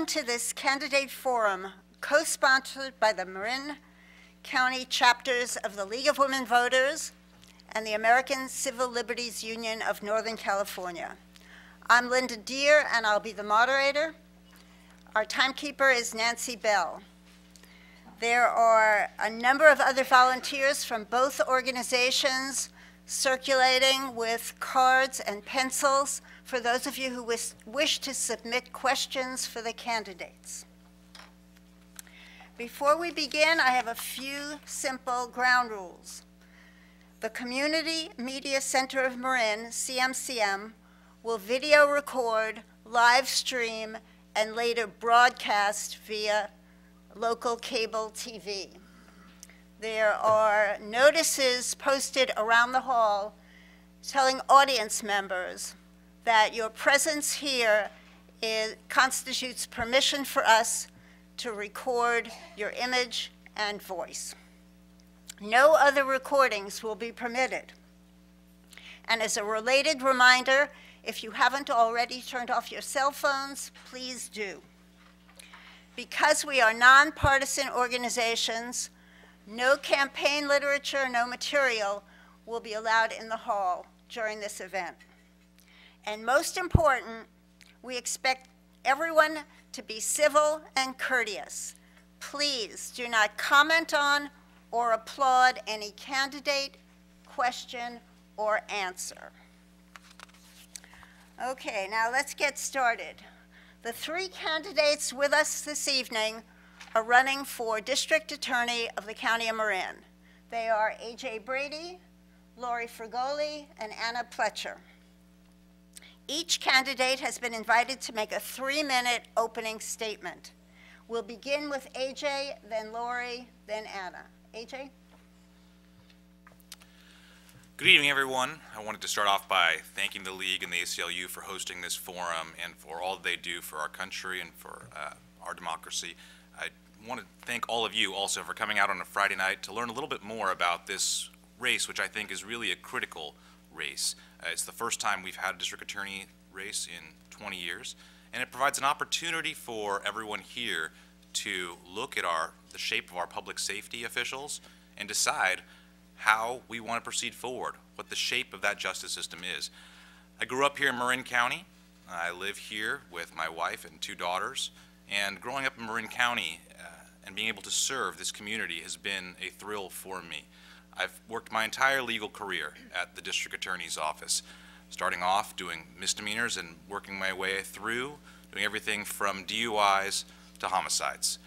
to this candidate forum, co-sponsored by the Marin County chapters of the League of Women Voters and the American Civil Liberties Union of Northern California. I'm Linda Deere, and I'll be the moderator. Our timekeeper is Nancy Bell. There are a number of other volunteers from both organizations circulating with cards and pencils for those of you who wish to submit questions for the candidates. Before we begin, I have a few simple ground rules. The Community Media Center of Marin, CMCM, will video record, live stream, and later broadcast via local cable TV. There are notices posted around the hall telling audience members that your presence here constitutes permission for us to record your image and voice. No other recordings will be permitted. And as a related reminder, if you haven't already turned off your cell phones, please do. Because we are nonpartisan organizations, no campaign literature, no material will be allowed in the hall during this event. And most important, we expect everyone to be civil and courteous. Please do not comment on or applaud any candidate, question, or answer. Okay, now let's get started. The three candidates with us this evening are running for District Attorney of the County of Marin. They are A.J. Brady, Lori Frugoli, and Anna PLETCHER. Each candidate has been invited to make a 3-minute opening statement. We'll begin with A.J., then Lori, then Anna. A.J.? Good evening, everyone. I wanted to start off by thanking the League and the ACLU for hosting this forum and for all they do for our country and for our democracy. I want to thank all of you also for coming out on a Friday night to learn a little bit more about this race, which I think is really a critical race. It's the first time we've had a district attorney race in 20 years, and it provides an opportunity for everyone here to look at the shape of our public safety officials and decide how we want to proceed forward, what the shape of that justice system is. I grew up here in Marin County. I live here with my wife and 2 daughters, and growing up in Marin County and being able to serve this community has been a thrill for me. I've worked my entire legal career at the district attorney's office, starting off doing misdemeanors and working my way through, doing everything from DUIs to homicides.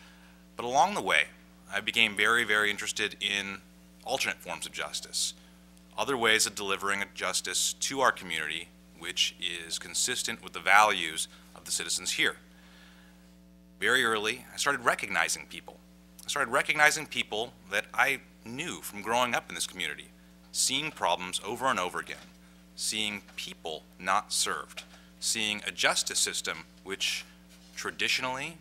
But along the way, I became very, very interested in alternate forms of justice, other ways of delivering justice to our community, which is consistent with the values of the citizens here. Very early, I started recognizing people. I started recognizing people that I knew from growing up in this community, seeing problems over and over again, seeing people not served, seeing a justice system which traditionally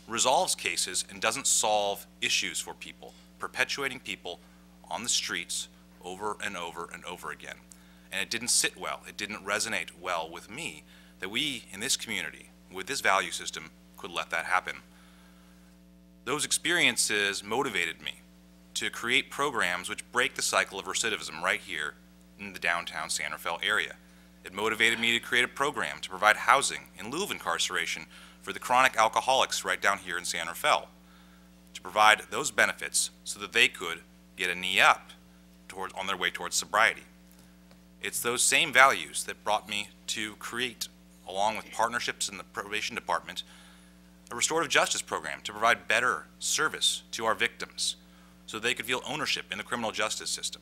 resolves cases and doesn't solve issues for people, perpetuating people on the streets over and over and over again. And it didn't sit well, it didn't resonate well with me that we in this community, with this value system, could let that happen. Those experiences motivated me to create programs which break the cycle of recidivism right here in the downtown San Rafael area. It motivated me to create a program to provide housing in lieu of incarceration for the chronic alcoholics right down here in San Rafael, to provide those benefits so that they could get a knee up on their way towards sobriety. It's those same values that brought me to create, along with partnerships in the probation department, a restorative justice program to provide better service to our victims so they could feel ownership in the criminal justice system.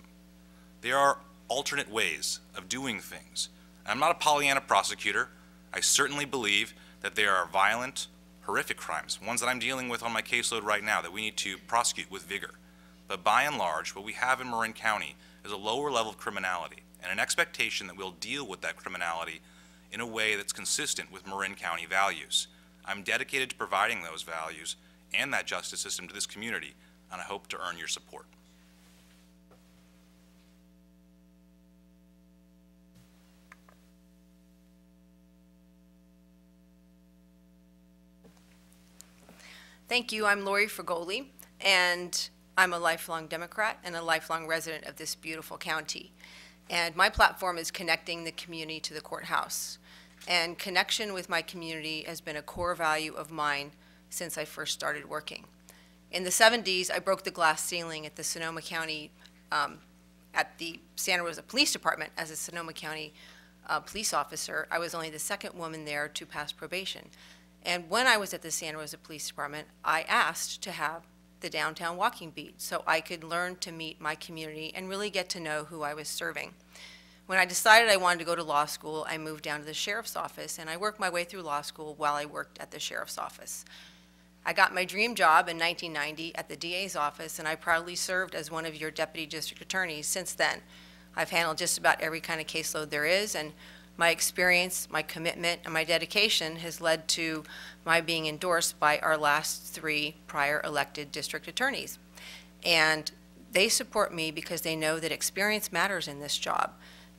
There are alternate ways of doing things. I'm not a Pollyanna prosecutor. I certainly believe that there are violent, horrific crimes, ones that I'm dealing with on my caseload right now that we need to prosecute with vigor. But by and large, what we have in Marin County is a lower level of criminality and an expectation that we'll deal with that criminality in a way that's consistent with Marin County values. I'm dedicated to providing those values and that justice system to this community, and I hope to earn your support. Thank you. I'm Lori Frugoli, and I'm a lifelong Democrat and a lifelong resident of this beautiful county. And my platform is connecting the community to the courthouse. And connection with my community has been a core value of mine since I first started working. In the 70s, I broke the glass ceiling at the Sonoma County, at the Santa Rosa Police Department as a Sonoma County police officer. I was only the second woman there to pass probation. And when I was at the Santa Rosa Police Department, I asked to have the downtown walking beat so I could learn to meet my community and really get to know who I was serving. When I decided I wanted to go to law school, I moved down to the sheriff's office, and I worked my way through law school while I worked at the sheriff's office. I got my dream job in 1990 at the DA's office, and I proudly served as one of your deputy district attorneys since then. I've handled just about every kind of caseload there is, and my experience, my commitment, and my dedication has led to my being endorsed by our last 3 prior elected district attorneys. And they support me because they know that experience matters in this job.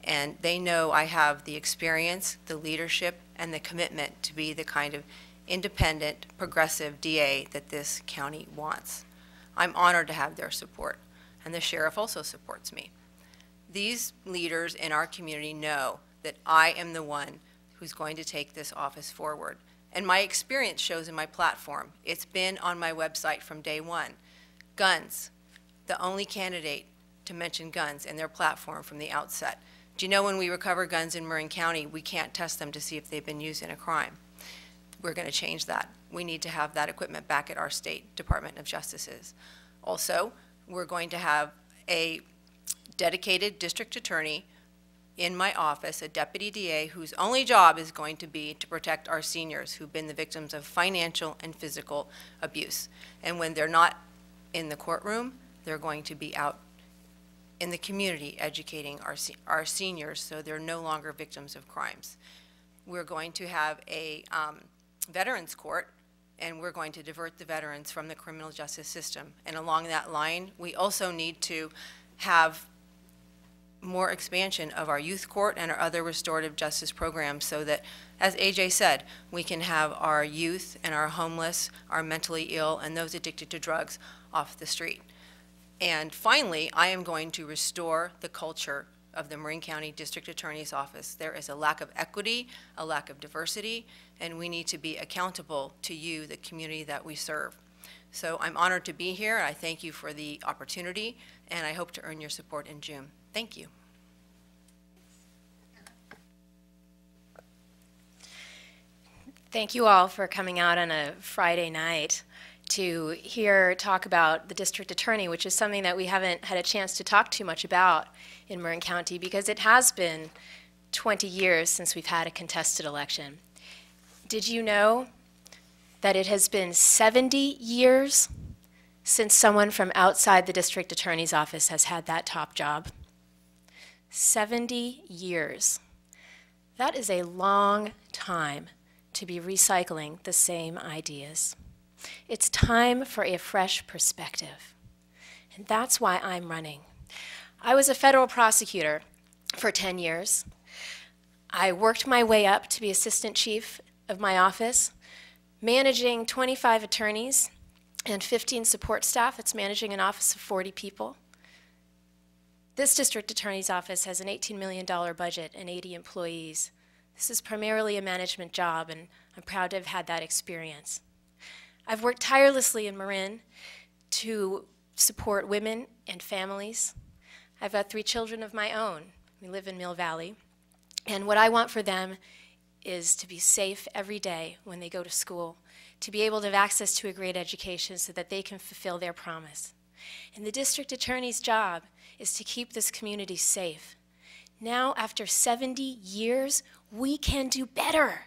And they know I have the experience, the leadership, and the commitment to be the kind of independent, progressive DA that this county wants. I'm honored to have their support, and the sheriff also supports me. These leaders in our community know that I am the one who's going to take this office forward. And my experience shows in my platform. It's been on my website from day one. Guns, the only candidate to mention guns in their platform from the outset. Do you know when we recover guns in Marin County, we can't test them to see if they've been used in a crime? We're going to change that. We need to have that equipment back at our state Department of Justices. Also, we're going to have a dedicated district attorney in my office, a deputy DA, whose only job is going to be to protect our seniors who've been the victims of financial and physical abuse. And when they're not in the courtroom, they're going to be out in the community educating our seniors so they're no longer victims of crimes. We're going to have a veterans court, and we're going to divert the veterans from the criminal justice system. And along that line, we also need to have more expansion of our youth court and our other restorative justice programs so that, as AJ said, we can have our youth and our homeless, our mentally ill, and those addicted to drugs off the street. And finally, I am going to restore the culture of the Marin County District Attorney's Office. There is a lack of equity, a lack of diversity, and we need to be accountable to you, the community that we serve. So I'm honored to be here, and I thank you for the opportunity, and I hope to earn your support in June. Thank you. Thank you all for coming out on a Friday night to hear talk about the district attorney, which is something that we haven't had a chance to talk too much about in Marin County because it has been 20 years since we've had a contested election. Did you know that it has been 70 years since someone from outside the district attorney's office has had that top job? 70 years. That is a long time to be recycling the same ideas. It's time for a fresh perspective. And that's why I'm running. I was a federal prosecutor for 10 years. I worked my way up to be assistant chief of my office, managing 25 attorneys and 15 support staff. It's managing an office of 40 people. This district attorney's office has an $18 million budget and 80 employees. This is primarily a management job, and I'm proud to have had that experience. I've worked tirelessly in Marin to support women and families. I've got 3 children of my own. We live in Mill Valley. And what I want for them is to be safe every day when they go to school, to be able to have access to a great education so that they can fulfill their promise. And the district attorney's job is to keep this community safe. Now, after 70 years, we can do better.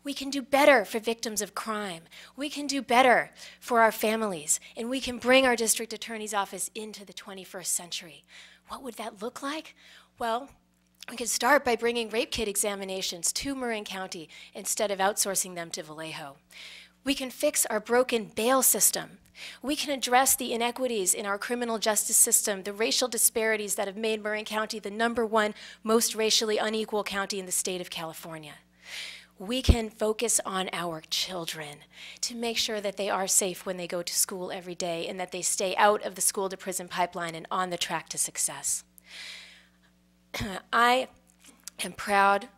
We can do better for victims of crime. We can do better for our families. And we can bring our district attorney's office into the 21st century. What would that look like? Well, we could start by bringing rape kit examinations to Marin County instead of outsourcing them to Vallejo. We can fix our broken bail system. We can address the inequities in our criminal justice system, the racial disparities that have made Marin County the #1 most racially unequal county in the state of California. we can focus on our children to make sure that they are safe when they go to school every day and that they stay out of the school-to-prison pipeline and on the track to success. I am proud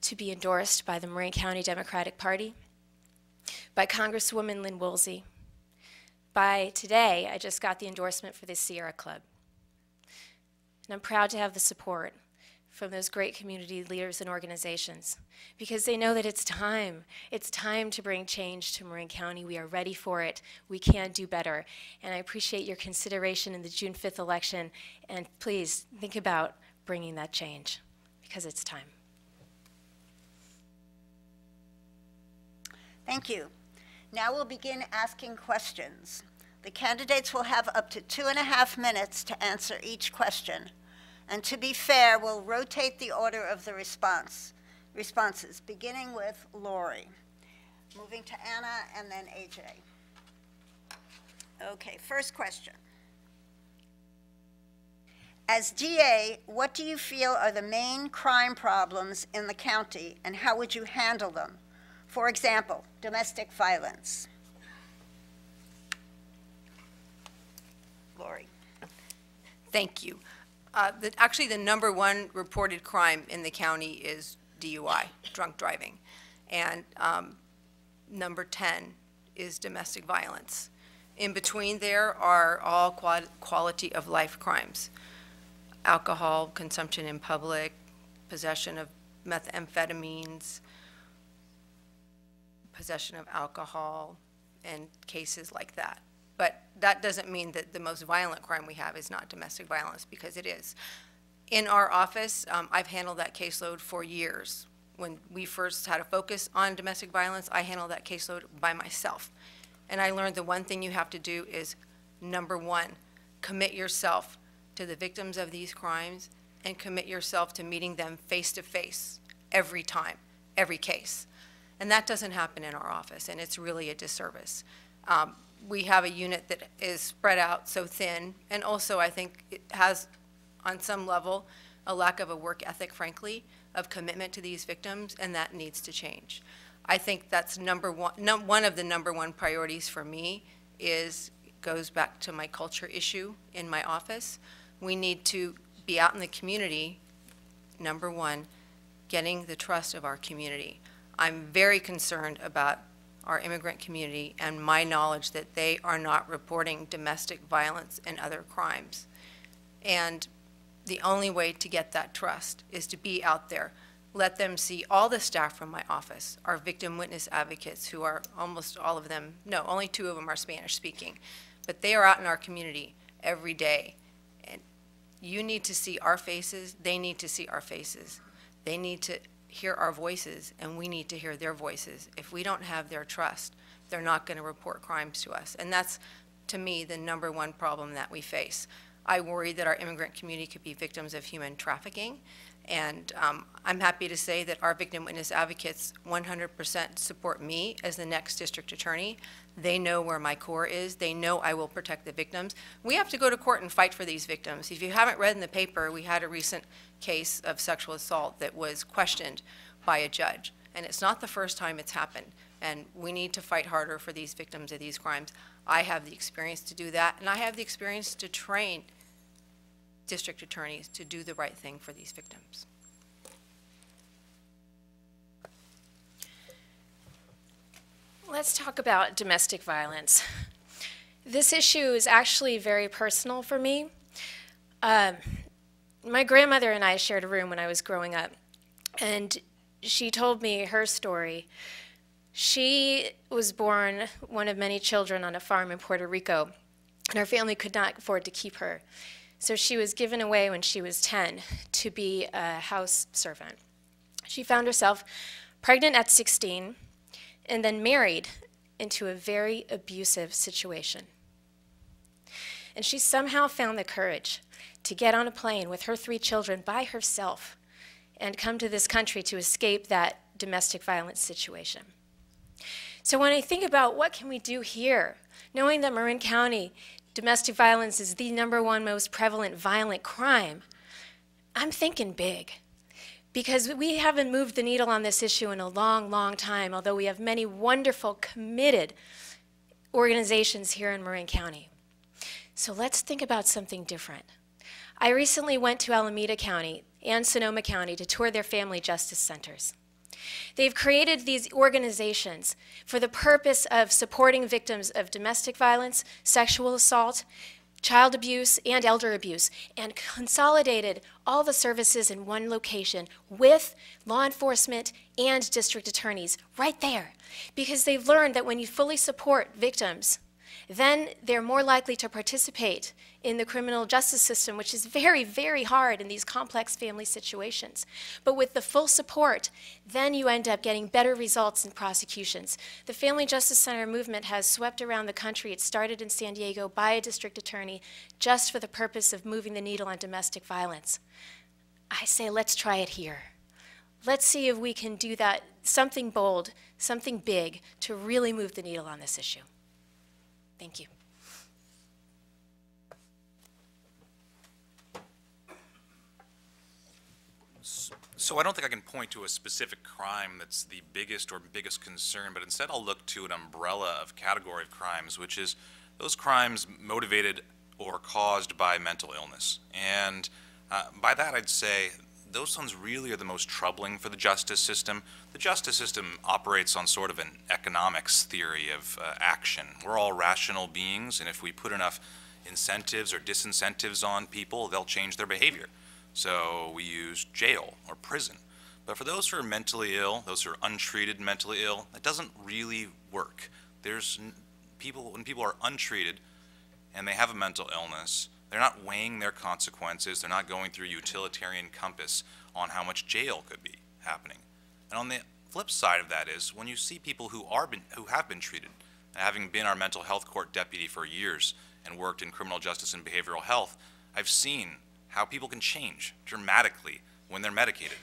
to be endorsed by the Marin County Democratic Party, by Congresswoman Lynn Woolsey. By today, I just got the endorsement for the Sierra Club. And I'm proud to have the support from those great community leaders and organizations, because they know that it's time. It's time to bring change to Marin County. We are ready for it. We can do better. And I appreciate your consideration in the June 5th election. And please think about bringing that change, because it's time. Thank you. Now we'll begin asking questions. The candidates will have up to 2.5 minutes to answer each question. And to be fair, we'll rotate the order of the responses, beginning with Lori, moving to Anna, and then AJ. Okay, first question. As DA, what do you feel are the main crime problems in the county, and how would you handle them? For example, domestic violence. Lori. Thank you. Actually, the #1 reported crime in the county is DUI, drunk driving. And number 10 is domestic violence. In between there are all quality of life crimes. Alcohol consumption in public, possession of methamphetamines, possession of alcohol, and cases like that. But that doesn't mean that the most violent crime we have is not domestic violence, because it is. In our office, I've handled that caseload for years. When we first had a focus on domestic violence, I handled that caseload by myself. And I learned the one thing you have to do is, #1, commit yourself to the victims of these crimes and commit yourself to meeting them face to face every time, every case. And that doesn't happen in our office, and it's really a disservice. We have a unit that is spread out so thin, and also I think it has, on some level, a lack of a work ethic, frankly, of commitment to these victims, and that needs to change. I think that's one of the #1 priorities for me goes back to my culture issue in my office. We need to be out in the community, #1, getting the trust of our community. I'm very concerned about our immigrant community and my knowledge that they are not reporting domestic violence and other crimes. And the only way to get that trust is to be out there. Let them see all the staff from my office, our victim witness advocates, who are almost all of them, no, only 2 of them are Spanish speaking, but they are out in our community every day. And you need to see our faces, they need to see our faces. They need to hear our voices, and we need to hear their voices. If we don't have their trust, they're not going to report crimes to us. And that's, to me, the #1 problem that we face. I worry that our immigrant community could be victims of human trafficking, and I'm happy to say that our victim witness advocates 100% support me as the next district attorney. They know where my core is. They know I will protect the victims. We have to go to court and fight for these victims. If you haven't read in the paper, we had a recent case of sexual assault that was questioned by a judge. And it's not the first time it's happened. And we need to fight harder for these victims of these crimes. I have the experience to do that, and I have the experience to train district attorneys to do the right thing for these victims. Let's talk about domestic violence. This issue is actually very personal for me. My grandmother and I shared a room when I was growing up, and she told me her story. She was born one of many children on a farm in Puerto Rico, and her family could not afford to keep her. So she was given away when she was 10 to be a house servant. She found herself pregnant at 16 and then married into a very abusive situation. And she somehow found the courage to get on a plane with her 3 children by herself and come to this country to escape that domestic violence situation. So when I think about what can we do here, knowing that Marin County domestic violence is the #1 most prevalent violent crime, I'm thinking big. because we haven't moved the needle on this issue in a long, long time, although we have many wonderful, committed organizations here in Marin County. So let's think about something different. I recently went to Alameda County and Sonoma County to tour their family justice centers. They've created these organizations for the purpose of supporting victims of domestic violence, sexual assault, child abuse, and elder abuse, and consolidated all the services in one location with law enforcement and district attorneys right there, because they've learned that when you fully support victims, then they're more likely to participate in the criminal justice system, which is very, very hard in these complex family situations. But with the full support, then you end up getting better results in prosecutions. The Family Justice Center movement has swept around the country. It started in San Diego by a district attorney just for the purpose of moving the needle on domestic violence. I say, let's try it here. Let's see if we can do that, something bold, something big, to really move the needle on this issue. Thank you. So I don't think I can point to a specific crime that's the biggest concern, but instead I'll look to an umbrella of category of crimes, which is those crimes motivated or caused by mental illness. And by that I'd say those ones really are the most troubling for the justice system. The justice system operates on sort of an economics theory of action. We're all rational beings, and if we put enough incentives or disincentives on people, they'll change their behavior. So we use jail or prison. But for those who are mentally ill, those who are untreated mentally ill, that doesn't really work. When people are untreated and they have a mental illness, they're not weighing their consequences. They're not going through a utilitarian compass on how much jail could be happening. And on the flip side of that is when you see people who have been treated, and having been our mental health court deputy for years and worked in criminal justice and behavioral health, I've seen how people can change dramatically when they're medicated.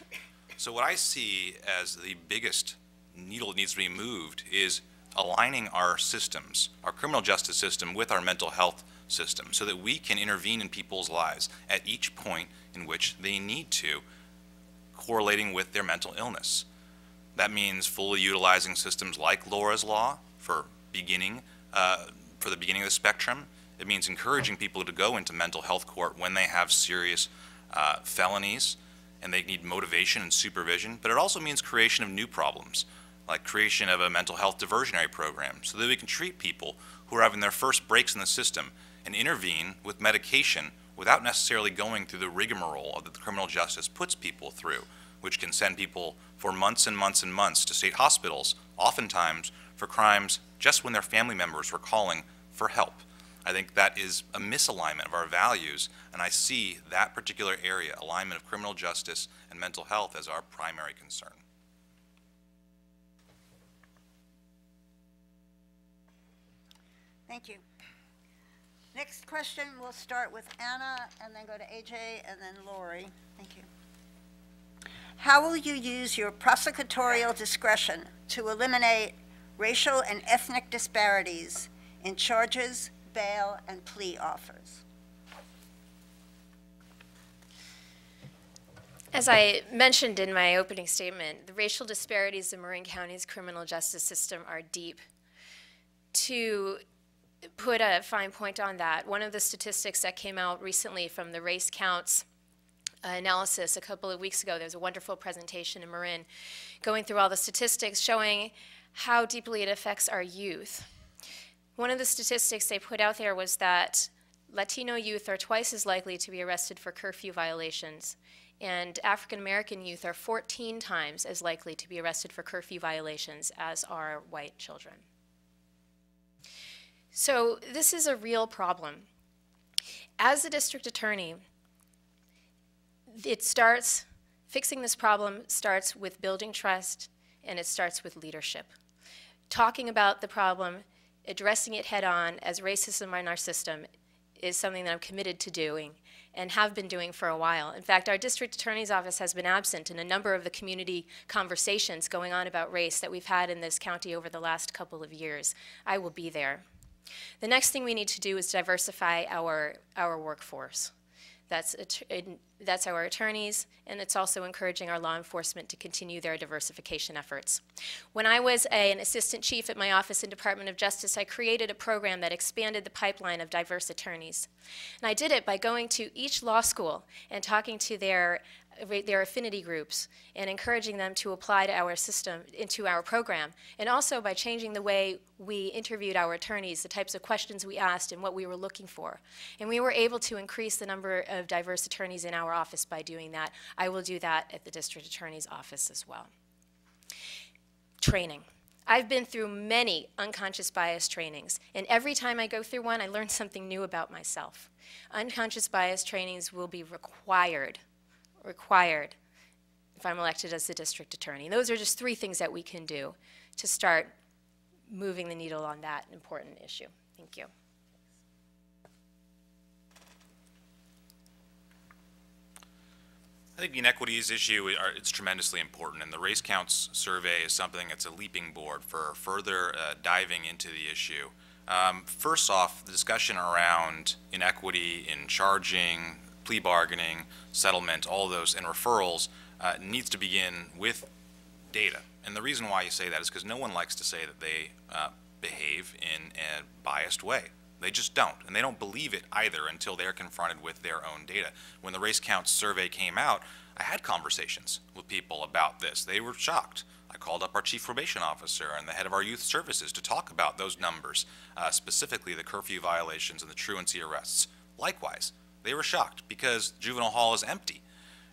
So what I see as the biggest needle that needs to be moved is aligning our systems, our criminal justice system, with our mental health system so that we can intervene in people's lives at each point in which they need to, correlating with their mental illness. That means fully utilizing systems like Laura's Law for the beginning of the spectrum. It means encouraging people to go into mental health court when they have serious felonies and they need motivation and supervision. But it also means creation of new problems, like creation of a mental health diversionary program so that we can treat people who are having their first breaks in the system and intervene with medication without necessarily going through the rigmarole that the criminal justice puts people through, which can send people for months and months and months to state hospitals, oftentimes for crimes just when their family members were calling for help. I think that is a misalignment of our values, and I see that particular area, alignment of criminal justice and mental health, as our primary concern. Thank you. Next question, we'll start with Anna, and then go to AJ, and then Lori. Thank you. How will you use your prosecutorial discretion to eliminate racial and ethnic disparities in charges, bail, and plea offers? As I mentioned in my opening statement, the racial disparities in Marin County's criminal justice system are deep. To put a fine point on that, one of the statistics that came out recently from the Race Counts analysis a couple of weeks ago, there was a wonderful presentation in Marin going through all the statistics showing how deeply it affects our youth. One of the statistics they put out there was that Latino youth are twice as likely to be arrested for curfew violations, and African American youth are 14 times as likely to be arrested for curfew violations as are white children. So this is a real problem. As a district attorney, fixing this problem starts with building trust, and it starts with leadership. Talking about the problem, addressing it head on as racism in our system is something that I'm committed to doing and have been doing for a while. In fact, our district attorney's office has been absent in a number of the community conversations going on about race that we've had in this county over the last couple of years. I will be there. The next thing we need to do is diversify our workforce. That's our attorneys, and it's also encouraging our law enforcement to continue their diversification efforts. When I was an assistant chief at my office in Department of Justice, I created a program that expanded the pipeline of diverse attorneys. And I did it by going to each law school and talking to their affinity groups and encouraging them to apply to our system, into our program, and also by changing the way we interviewed our attorneys, the types of questions we asked and what we were looking for. And we were able to increase the number of diverse attorneys in our office by doing that. I will do that at the district attorney's office as well. Training. I've been through many unconscious bias trainings, and every time I go through one, I learn something new about myself. Unconscious bias trainings will be required if I'm elected as the district attorney. And those are just 3 things that we can do to start moving the needle on that important issue. Thank you. I think the inequities issue, it's tremendously important, and the race counts survey is something that's a leaping board for further diving into the issue. First off, the discussion around inequity in charging, plea bargaining, settlement, all those, and referrals needs to begin with data. And the reason why you say that is because no one likes to say that they behave in a biased way. They just don't, and they don't believe it either until they're confronted with their own data. When the race counts survey came out, I had conversations with people about this. They were shocked. I called up our chief probation officer and the head of our youth services to talk about those numbers, specifically the curfew violations and the truancy arrests. Likewise, they were shocked because juvenile hall is empty.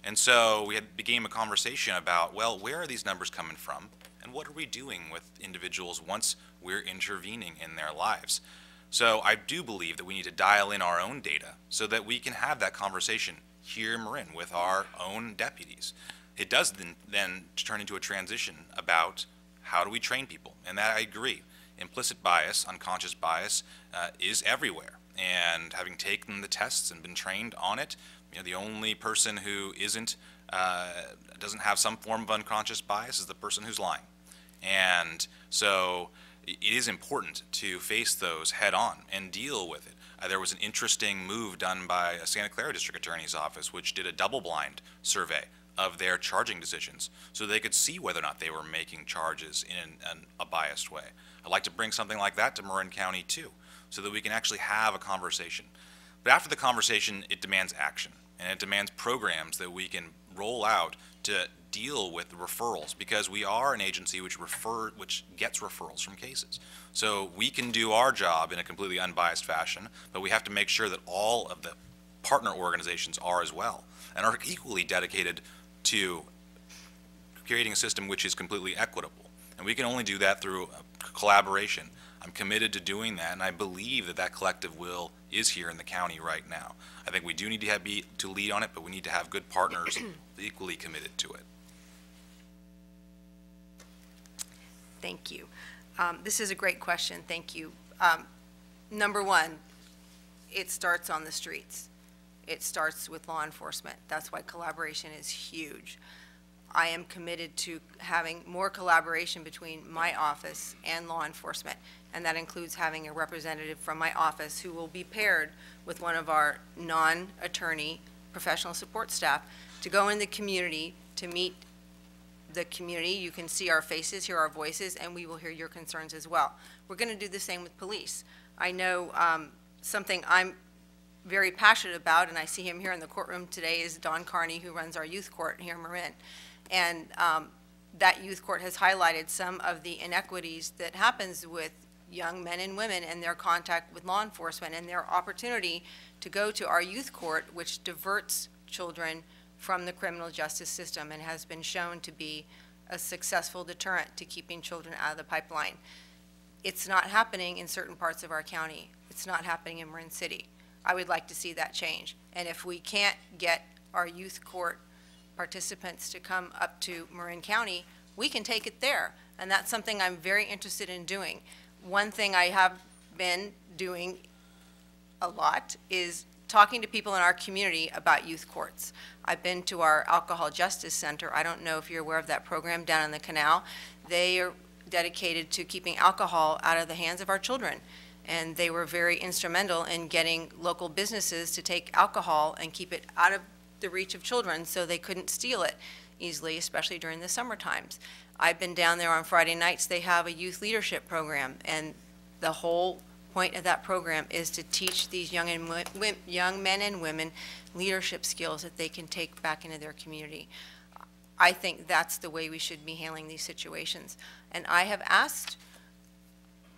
And so we began a conversation about, well, where are these numbers coming from, and what are we doing with individuals once we're intervening in their lives? So I do believe that we need to dial in our own data so that we can have that conversation here in Marin with our own deputies. It does then turn into a transition about how do we train people, and that I agree. Implicit bias, unconscious bias is everywhere. And having taken the tests and been trained on it, you know, the only person who doesn't have some form of unconscious bias is the person who's lying. And so it is important to face those head on and deal with it. There was an interesting move done by a Santa Clara District Attorney's Office, which did a double-blind survey of their charging decisions so they could see whether or not they were making charges in a biased way. I'd like to bring something like that to Marin County too, so that we can actually have a conversation. But after the conversation, it demands action, and it demands programs that we can roll out to deal with the referrals, because we are an agency which gets referrals from cases. So we can do our job in a completely unbiased fashion, but we have to make sure that all of the partner organizations are as well, and are equally dedicated to creating a system which is completely equitable. And we can only do that through collaboration. I'm committed to doing that, and I believe that that collective will is here in the county right now. I think we do need to lead on it, but we need to have good partners equally committed to it. Thank you. This is a great question. Thank you. Number one, it starts on the streets. It starts with law enforcement. That's why collaboration is huge. I am committed to having more collaboration between my office and law enforcement, and that includes having a representative from my office who will be paired with one of our non-attorney professional support staff to go in the community to meet the community. You can see our faces, hear our voices, and we will hear your concerns as well. We're going to do the same with police. I know something I'm very passionate about, and I see him here in the courtroom today, is Don Carney, who runs our youth court here in Marin. And that youth court has highlighted some of the inequities that happens with young men and women and their contact with law enforcement and their opportunity to go to our youth court, which diverts children from the criminal justice system and has been shown to be a successful deterrent to keeping children out of the pipeline. It's not happening in certain parts of our county. It's not happening in Marin City. I would like to see that change. And if we can't get our youth court participants to come up to Marin County, we can take it there. And that's something I'm very interested in doing. One thing I have been doing a lot is talking to people in our community about youth courts. I've been to our Alcohol Justice Center. I don't know if you're aware of that program down in the canal. They are dedicated to keeping alcohol out of the hands of our children. And they were very instrumental in getting local businesses to take alcohol and keep it out of the reach of children so they couldn't steal it easily, especially during the summer times. I've been down there on Friday nights. They have a youth leadership program, and the whole point of that program is to teach these young men and women leadership skills that they can take back into their community. I think that's the way we should be handling these situations. And I have asked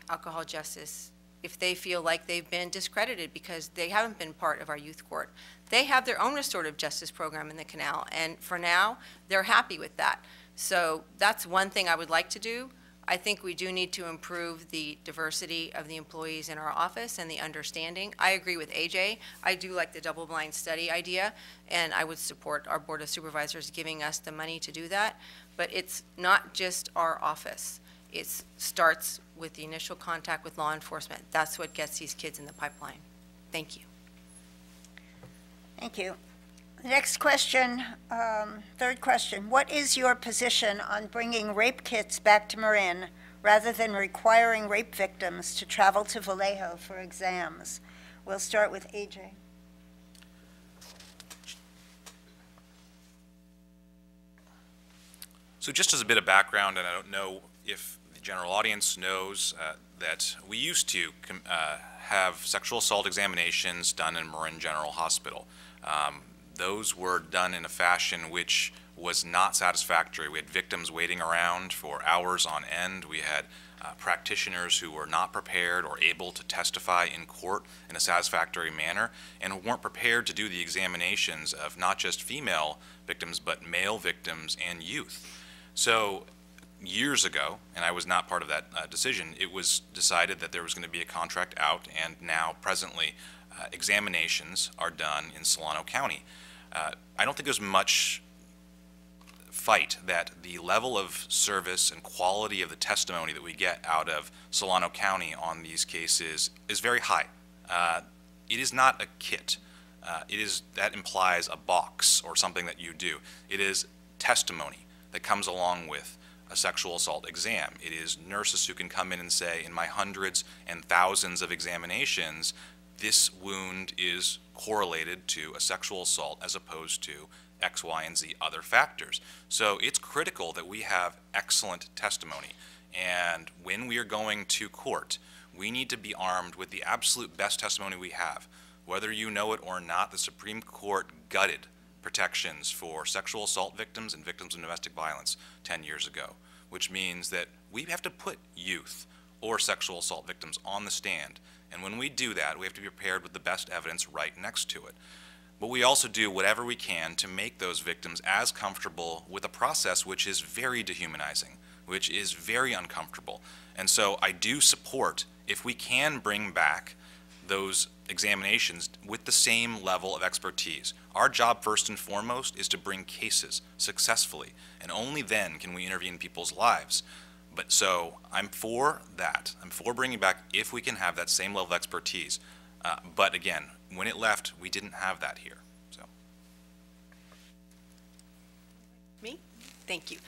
Alcohol Justice if they feel like they've been discredited because they haven't been part of our youth court. They have their own restorative justice program in the canal, and for now, they're happy with that. So that's one thing I would like to do. I think we do need to improve the diversity of the employees in our office and the understanding. I agree with AJ. I do like the double-blind study idea, and I would support our Board of Supervisors giving us the money to do that. But it's not just our office. It starts with the initial contact with law enforcement. That's what gets these kids in the pipeline. Thank you. Thank you. The next question, third question. What is your position on bringing rape kits back to Marin rather than requiring rape victims to travel to Vallejo for exams? We'll start with AJ. So just as a bit of background, and I don't know if the general audience knows that we used to have sexual assault examinations done in Marin General Hospital. Those were done in a fashion which was not satisfactory. We had victims waiting around for hours on end. We had practitioners who were not prepared or able to testify in court in a satisfactory manner and who weren't prepared to do the examinations of not just female victims but male victims and youth. So years ago, and I was not part of that decision, it was decided that there was going to be a contract out, and now presently examinations are done in Solano County. I don't think there's much fight that the level of service and quality of the testimony that we get out of Solano County on these cases is very high. It is not a kit. That implies a box or something that you do. It is testimony that comes along with a sexual assault exam. It is nurses who can come in and say, in my hundreds and thousands of examinations, this wound is correlated to a sexual assault as opposed to X, Y, and Z other factors. So it's critical that we have excellent testimony. And when we are going to court, we need to be armed with the absolute best testimony we have. Whether you know it or not, the Supreme Court gutted protections for sexual assault victims and victims of domestic violence 10 years ago, which means that we have to put youth or sexual assault victims on the stand. And when we do that, we have to be prepared with the best evidence right next to it. But we also do whatever we can to make those victims as comfortable with a process which is very dehumanizing, which is very uncomfortable. And so I do support, if we can bring back those examinations with the same level of expertise. Our job, first and foremost, is to bring cases successfully, and only then can we intervene in people's lives. But so I'm for that. I'm for bringing back if we can have that same level of expertise. But again, when it left, we didn't have that here. So. Me? Thank you.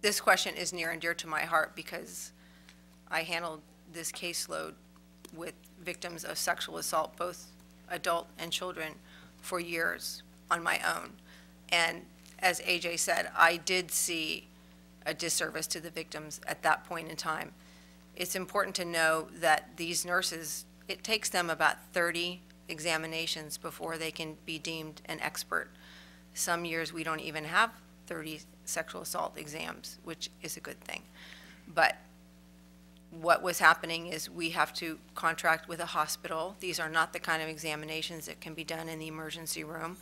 This question is near and dear to my heart because I handled this caseload with victims of sexual assault, both adult and children, for years on my own. And as AJ said, I did see a disservice to the victims at that point in time. It's important to know that these nurses, it takes them about 30 examinations before they can be deemed an expert. Some years we don't even have 30 sexual assault exams, which is a good thing. But what was happening is we have to contract with a hospital. These are not the kind of examinations that can be done in the emergency room.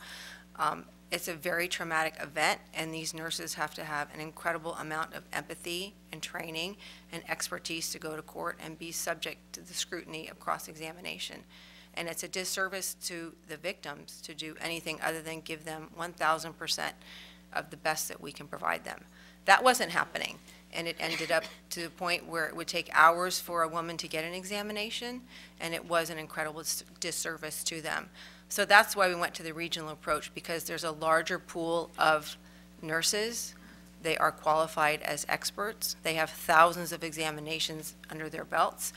It's a very traumatic event, and these nurses have to have an incredible amount of empathy and training and expertise to go to court and be subject to the scrutiny of cross-examination. And it's a disservice to the victims to do anything other than give them 1,000% of the best that we can provide them. That wasn't happening, and it ended up to the point where it would take hours for a woman to get an examination, and it was an incredible disservice to them. So that's why we went to the regional approach, because there's a larger pool of nurses They are qualified as experts. They have thousands of examinations under their belts.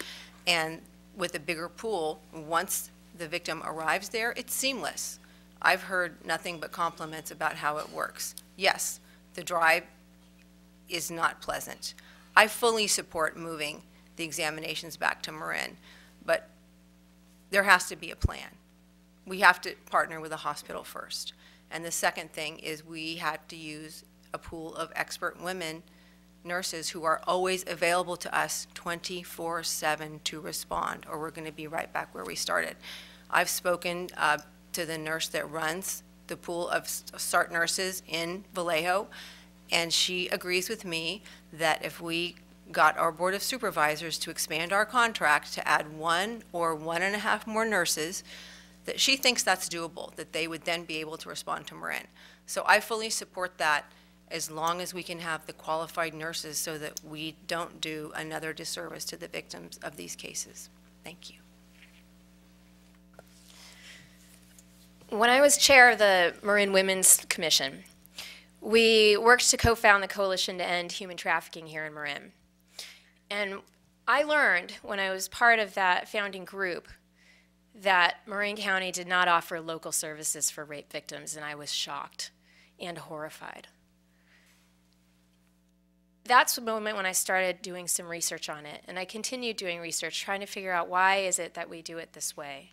And with a bigger pool, once the victim arrives there, it's seamless. I've heard nothing but compliments about how it works. Yes, the drive is not pleasant. I fully support moving the examinations back to Marin, but there has to be a plan. We have to partner with the hospital first. And the second thing is we have to use a pool of expert women nurses who are always available to us 24/7 to respond, or we're going to be right back where we started. I've spoken to the nurse that runs the pool of SART nurses in Vallejo, and she agrees with me that if we got our Board of Supervisors to expand our contract to add 1 or 1.5 more nurses, that she thinks that's doable, that they would then be able to respond to Marin. So I fully support that, as long as we can have the qualified nurses so that we don't do another disservice to the victims of these cases. Thank you. When I was chair of the Marin Women's Commission, we worked to co-found the Coalition to End Human Trafficking here in Marin. And I learned when I was part of that founding group that Marin County did not offer local services for rape victims, and I was shocked and horrified. That's the moment when I started doing some research on it, and I continued doing research, trying to figure out why is it that we do it this way.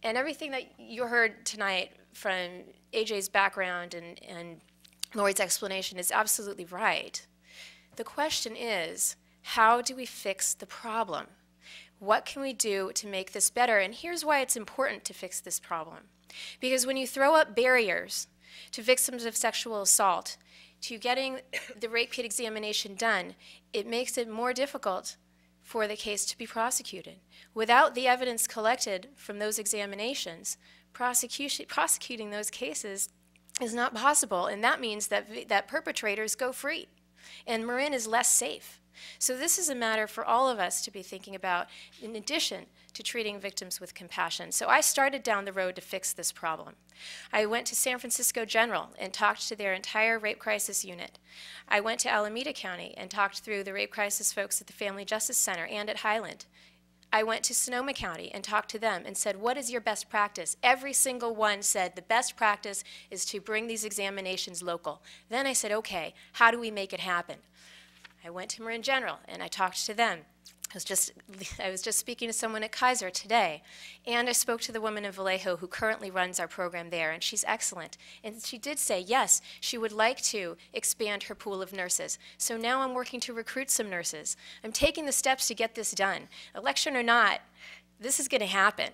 And everything that you heard tonight from AJ's background and Lori's explanation is absolutely right. The question is, how do we fix the problem? What can we do to make this better? And here's why it's important to fix this problem. Because when you throw up barriers to victims of sexual assault, to getting the rape kit examination done, it makes it more difficult for the case to be prosecuted. Without the evidence collected from those examinations, prosecuting those cases is not possible, and that means that perpetrators go free, and Marin is less safe. So this is a matter for all of us to be thinking about, in addition to treating victims with compassion. So I started down the road to fix this problem. I went to San Francisco General and talked to their entire rape crisis unit. I went to Alameda County and talked through the rape crisis folks at the Family Justice Center and at Highland. I went to Sonoma County and talked to them and said, what is your best practice? Every single one said the best practice is to bring these examinations local. Then I said, okay, how do we make it happen? I went to Marin General and I talked to them. I was just speaking to someone at Kaiser today, and I spoke to the woman in Vallejo who currently runs our program there, and she's excellent. And she did say, yes, she would like to expand her pool of nurses. So now I'm working to recruit some nurses. I'm taking the steps to get this done. Election or not, this is going to happen.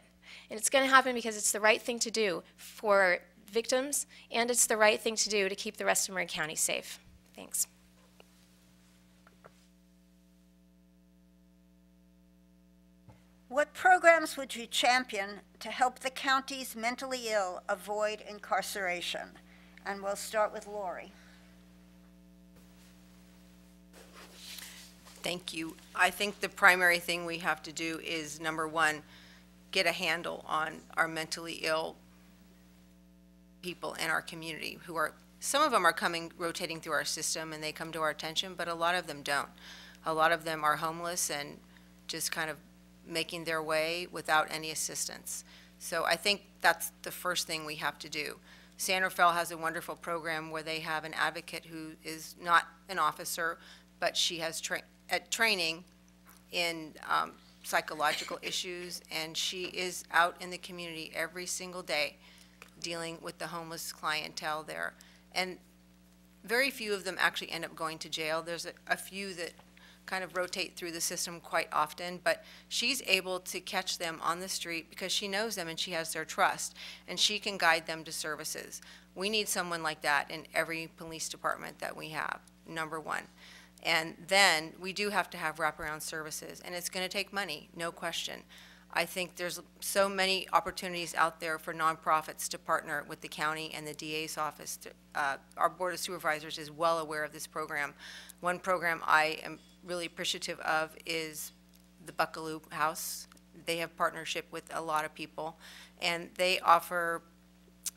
And it's going to happen because it's the right thing to do for victims, and it's the right thing to do to keep the rest of Marin County safe. Thanks. What programs would you champion to help the county's mentally ill avoid incarceration? And we'll start with Lori. Thank you. I think the primary thing we have to do is, number one, get a handle on our mentally ill people in our community who are, some of them are rotating through our system and they come to our attention, but a lot of them don't. A lot of them are homeless and just kind of making their way without any assistance. So I think that's the first thing we have to do. San Rafael has a wonderful program where they have an advocate who is not an officer, but she has training in psychological issues, and she is out in the community every single day dealing with the homeless clientele there. And very few of them actually end up going to jail. There's a few that kind of rotate through the system quite often, but she's able to catch them on the street because she knows them and she has their trust, and she can guide them to services. We need someone like that in every police department that we have, number one. And then we do have to have wraparound services, and it's going to take money, no question. I think there's so many opportunities out there for nonprofits to partner with the county and the DA's office. Our Board of Supervisors is well aware of this program. One program I am really appreciative of is the Buckaloo House. They have partnership with a lot of people, and they offer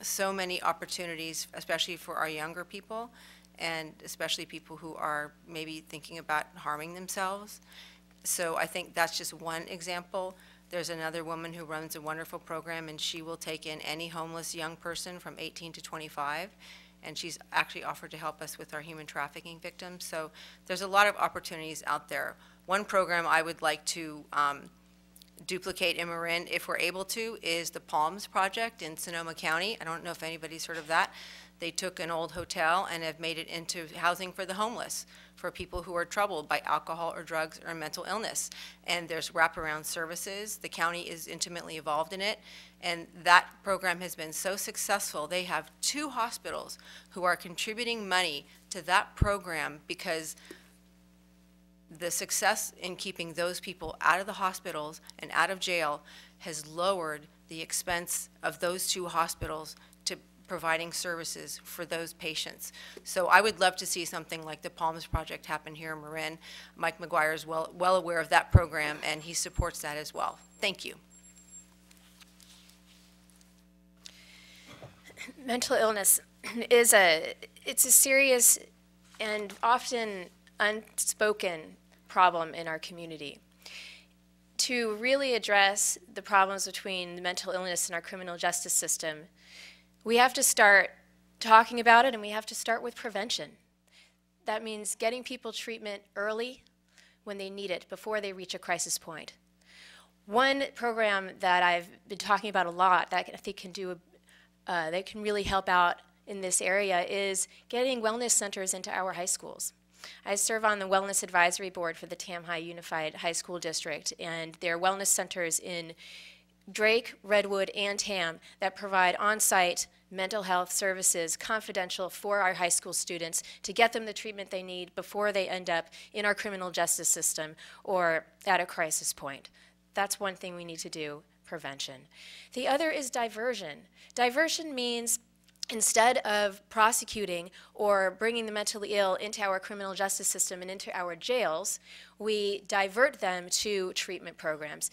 so many opportunities, especially for our younger people. and especially people who are maybe thinking about harming themselves. So I think that's just one example. There's another woman who runs a wonderful program, and she will take in any homeless young person from 18 to 25, and she's actually offered to help us with our human trafficking victims. So there's a lot of opportunities out there. One program I would like to duplicate in Marin, if we're able to, is the Palms Project in Sonoma County. I don't know if anybody's heard of that. They took an old hotel and have made it into housing for the homeless, for people who are troubled by alcohol or drugs or mental illness. And there's wraparound services. The county is intimately involved in it. And that program has been so successful. They have 2 hospitals who are contributing money to that program because the success in keeping those people out of the hospitals and out of jail has lowered the expense of those 2 hospitals to providing services for those patients. So I would love to see something like the Palms Project happen here in Marin. Mike McGuire is well aware of that program, and he supports that as well. Thank you. Mental illness is it's a serious and often unspoken problem in our community. To really address the problems between the mental illness and our criminal justice system, we have to start talking about it, and we have to start with prevention. That means getting people treatment early when they need it, before they reach a crisis point. One program that I've been talking about a lot that I think that can really help out in this area is getting wellness centers into our high schools. I serve on the Wellness Advisory Board for the Tam High Unified High School District, and there are wellness centers in Drake, Redwood, and Tam that provide on-site mental health services, confidential for our high school students, to get them the treatment they need before they end up in our criminal justice system or at a crisis point. That's one thing we need to do, prevention. The other is diversion. Diversion means instead of prosecuting or bringing the mentally ill into our criminal justice system and into our jails, we divert them to treatment programs.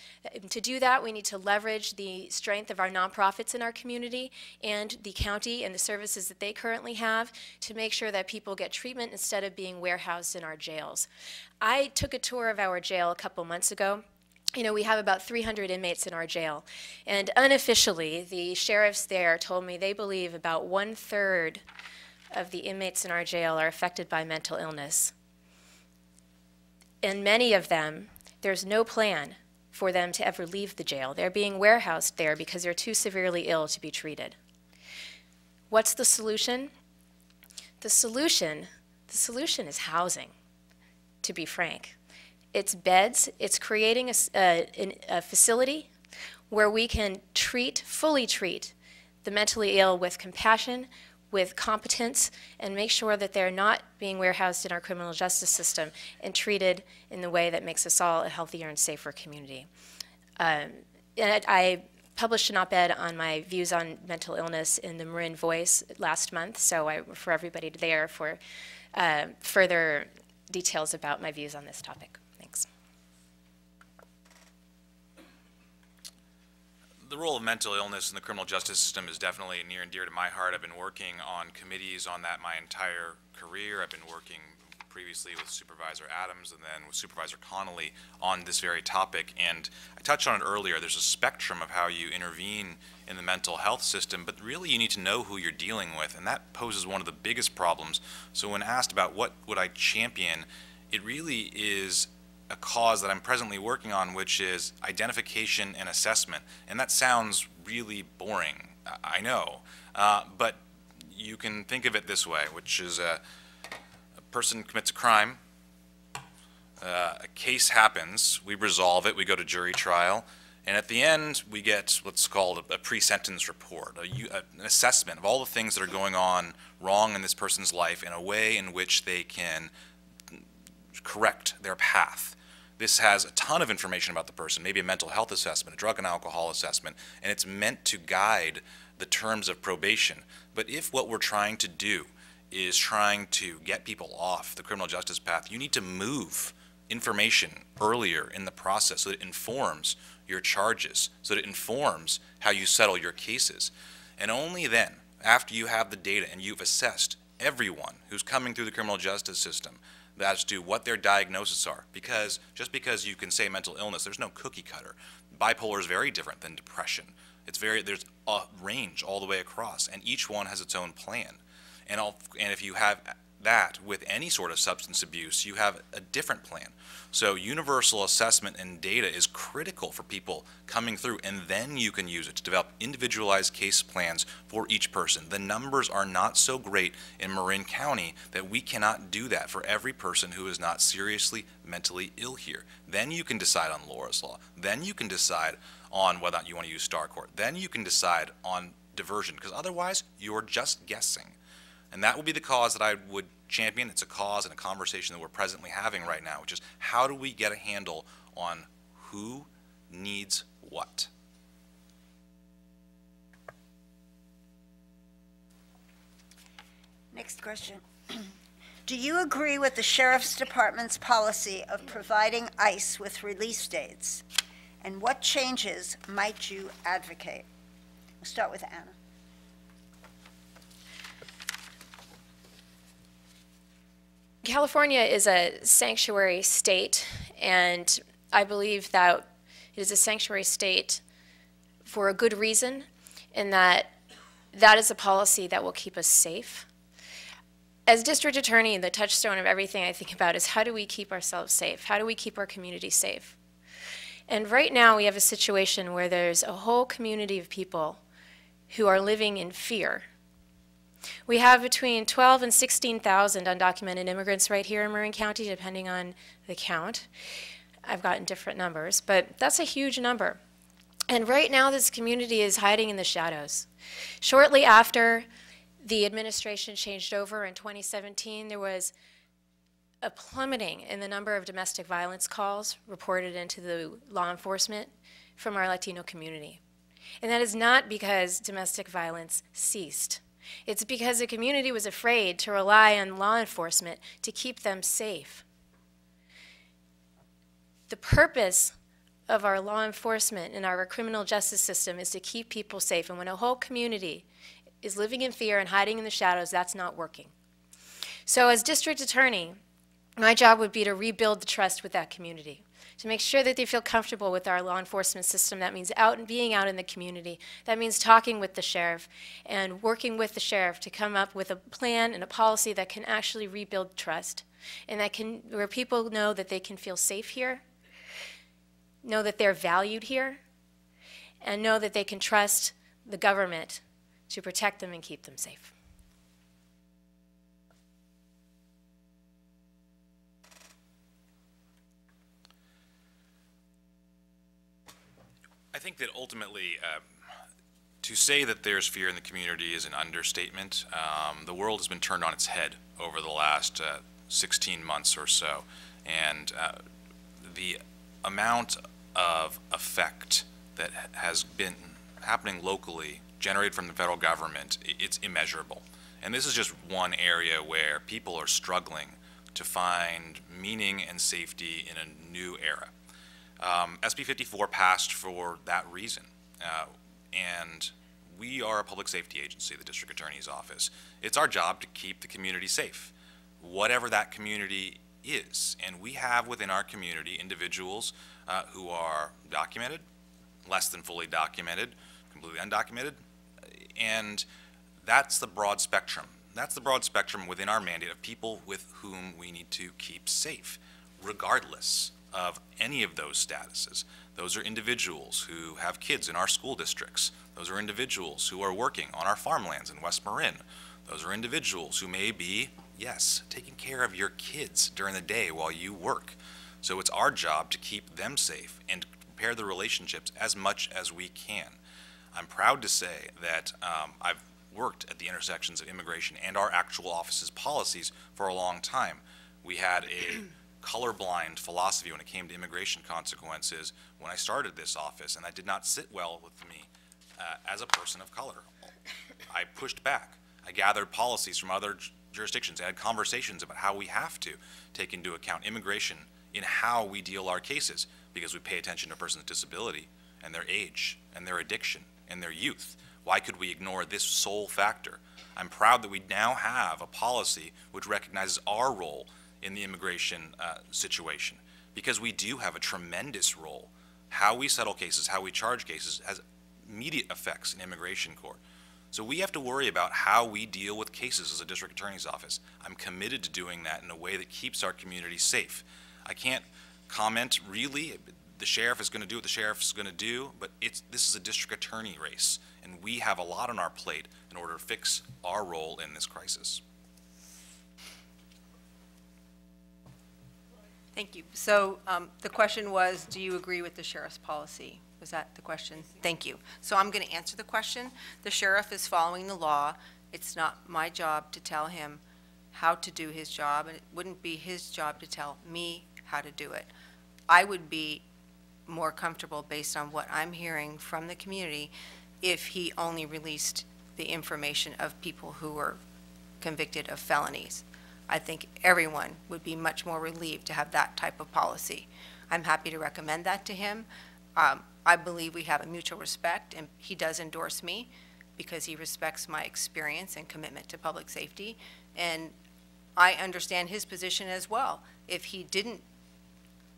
To do that, we need to leverage the strength of our nonprofits in our community and the county and the services that they currently have to make sure that people get treatment instead of being warehoused in our jails. I took a tour of our jail a couple months ago. You know, we have about 300 inmates in our jail, and unofficially, the sheriffs there told me they believe about 1/3 of the inmates in our jail are affected by mental illness. And many of them, there's no plan for them to ever leave the jail. They're being warehoused there because they're too severely ill to be treated. What's the solution? The solution is housing, to be frank. It's beds. It's creating a facility where we can fully treat the mentally ill with compassion, with competence, and make sure that they're not being warehoused in our criminal justice system and treated in the way that makes us all a healthier and safer community. And I published an op-ed on my views on mental illness in the Marin Voice last month, so I refer everybody there for further details about my views on this topic. Thanks. The role of mental illness in the criminal justice system is definitely near and dear to my heart. I've been working on committees on that my entire career. I've been working previously with Supervisor Adams and then with Supervisor Connolly on this very topic. And I touched on it earlier. There's a spectrum of how you intervene in the mental health system, but really you need to know who you're dealing with, and that poses one of the biggest problems. So when asked about what would I champion, it really is a cause that I'm presently working on, which is identification and assessment. And that sounds really boring, I know, but you can think of it this way, which is a person commits a crime, a case happens, we resolve it, we go to jury trial, and at the end we get what's called a pre-sentence report, an assessment of all the things that are going on wrong in this person's life in a way in which they can correct their path. This has a ton of information about the person, maybe a mental health assessment, a drug and alcohol assessment, and it's meant to guide the terms of probation. But if what we're trying to do is trying to get people off the criminal justice path, you need to move information earlier in the process so that it informs your charges, so that it informs how you settle your cases. And only then, after you have the data and you've assessed everyone who's coming through the criminal justice system as to what their diagnoses are. Because just because you can say mental illness, there's no cookie cutter. Bipolar is very different than depression. There's a range all the way across, and each one has its own plan. And if you have that with any sort of substance abuse, you have a different plan. So universal assessment and data is critical for people coming through, and then you can use it to develop individualized case plans for each person. The numbers are not so great in Marin County that we cannot do that for every person who is not seriously mentally ill here. Then you can decide on Laura's Law. Then you can decide on whether or not you want to use Star Court. Then you can decide on diversion, because otherwise you're just guessing. And that will be the cause that I would champion. It's a cause and a conversation that we're presently having right now, which is how do we get a handle on who needs what? Next question. Do you agree with the Sheriff's Department's policy of providing ICE with release dates? And what changes might you advocate? We'll start with Anna. California is a sanctuary state, and I believe that it is a sanctuary state for a good reason, in that that is a policy that will keep us safe. As district attorney, the touchstone of everything I think about is how do we keep ourselves safe? How do we keep our community safe? And right now we have a situation where there's a whole community of people who are living in fear. We have between 12 and 16,000 undocumented immigrants right here in Marin County, depending on the count. I've gotten different numbers, but that's a huge number. And right now this community is hiding in the shadows. Shortly after the administration changed over in 2017, there was a plummeting in the number of domestic violence calls reported into the law enforcement from our Latino community. And that is not because domestic violence ceased. It's because the community was afraid to rely on law enforcement to keep them safe. The purpose of our law enforcement and our criminal justice system is to keep people safe. And when a whole community is living in fear and hiding in the shadows, that's not working. So as district attorney, my job would be to rebuild the trust with that community, to make sure that they feel comfortable with our law enforcement system. That means being out in the community. That means talking with the sheriff and working with the sheriff to come up with a plan and a policy that can actually rebuild trust, and where people know that they can feel safe here, know that they're valued here, and know that they can trust the government to protect them and keep them safe. I think that ultimately, to say that there's fear in the community is an understatement. The world has been turned on its head over the last 16 months or so, and the amount of effect that has been happening locally, generated from the federal government, it's immeasurable. And this is just one area where people are struggling to find meaning and safety in a new era. SB 54 passed for that reason, and we are a public safety agency, the District Attorney's Office. It's our job to keep the community safe, whatever that community is. And we have within our community individuals who are documented, less than fully documented, completely undocumented, and that's the broad spectrum. That's the broad spectrum within our mandate of people with whom we need to keep safe, regardless of any of those statuses. Those are individuals who have kids in our school districts. Those are individuals who are working on our farmlands in West Marin. Those are individuals who may be, yes, taking care of your kids during the day while you work. So it's our job to keep them safe and repair the relationships as much as we can. I'm proud to say that I've worked at the intersections of immigration and our actual office's policies for a long time. We had a colorblind philosophy when it came to immigration consequences when I started this office, and that did not sit well with me as a person of color. I pushed back. I gathered policies from other jurisdictions. I had conversations about how we have to take into account immigration in how we deal our cases, because we pay attention to a person's disability and their age and their addiction and their youth. Why could we ignore this sole factor? I'm proud that we now have a policy which recognizes our role in the immigration situation, because we do have a tremendous role. How we settle cases, how we charge cases has immediate effects in immigration court. So we have to worry about how we deal with cases as a district attorney's office. I'm committed to doing that in a way that keeps our community safe. I can't comment really. The sheriff is going to do what the sheriff is going to do, but this is a district attorney race, and we have a lot on our plate in order to fix our role in this crisis. Thank you. So the question was, do you agree with the sheriff's policy? Was that the question? Thank you. So I'm going to answer the question. The sheriff is following the law. It's not my job to tell him how to do his job, and it wouldn't be his job to tell me how to do it. I would be more comfortable, based on what I'm hearing from the community, if he only released the information of people who were convicted of felonies. I think everyone would be much more relieved to have that type of policy. I'm happy to recommend that to him. I believe we have a mutual respect, and he does endorse me because he respects my experience and commitment to public safety. And I understand his position as well. If he didn't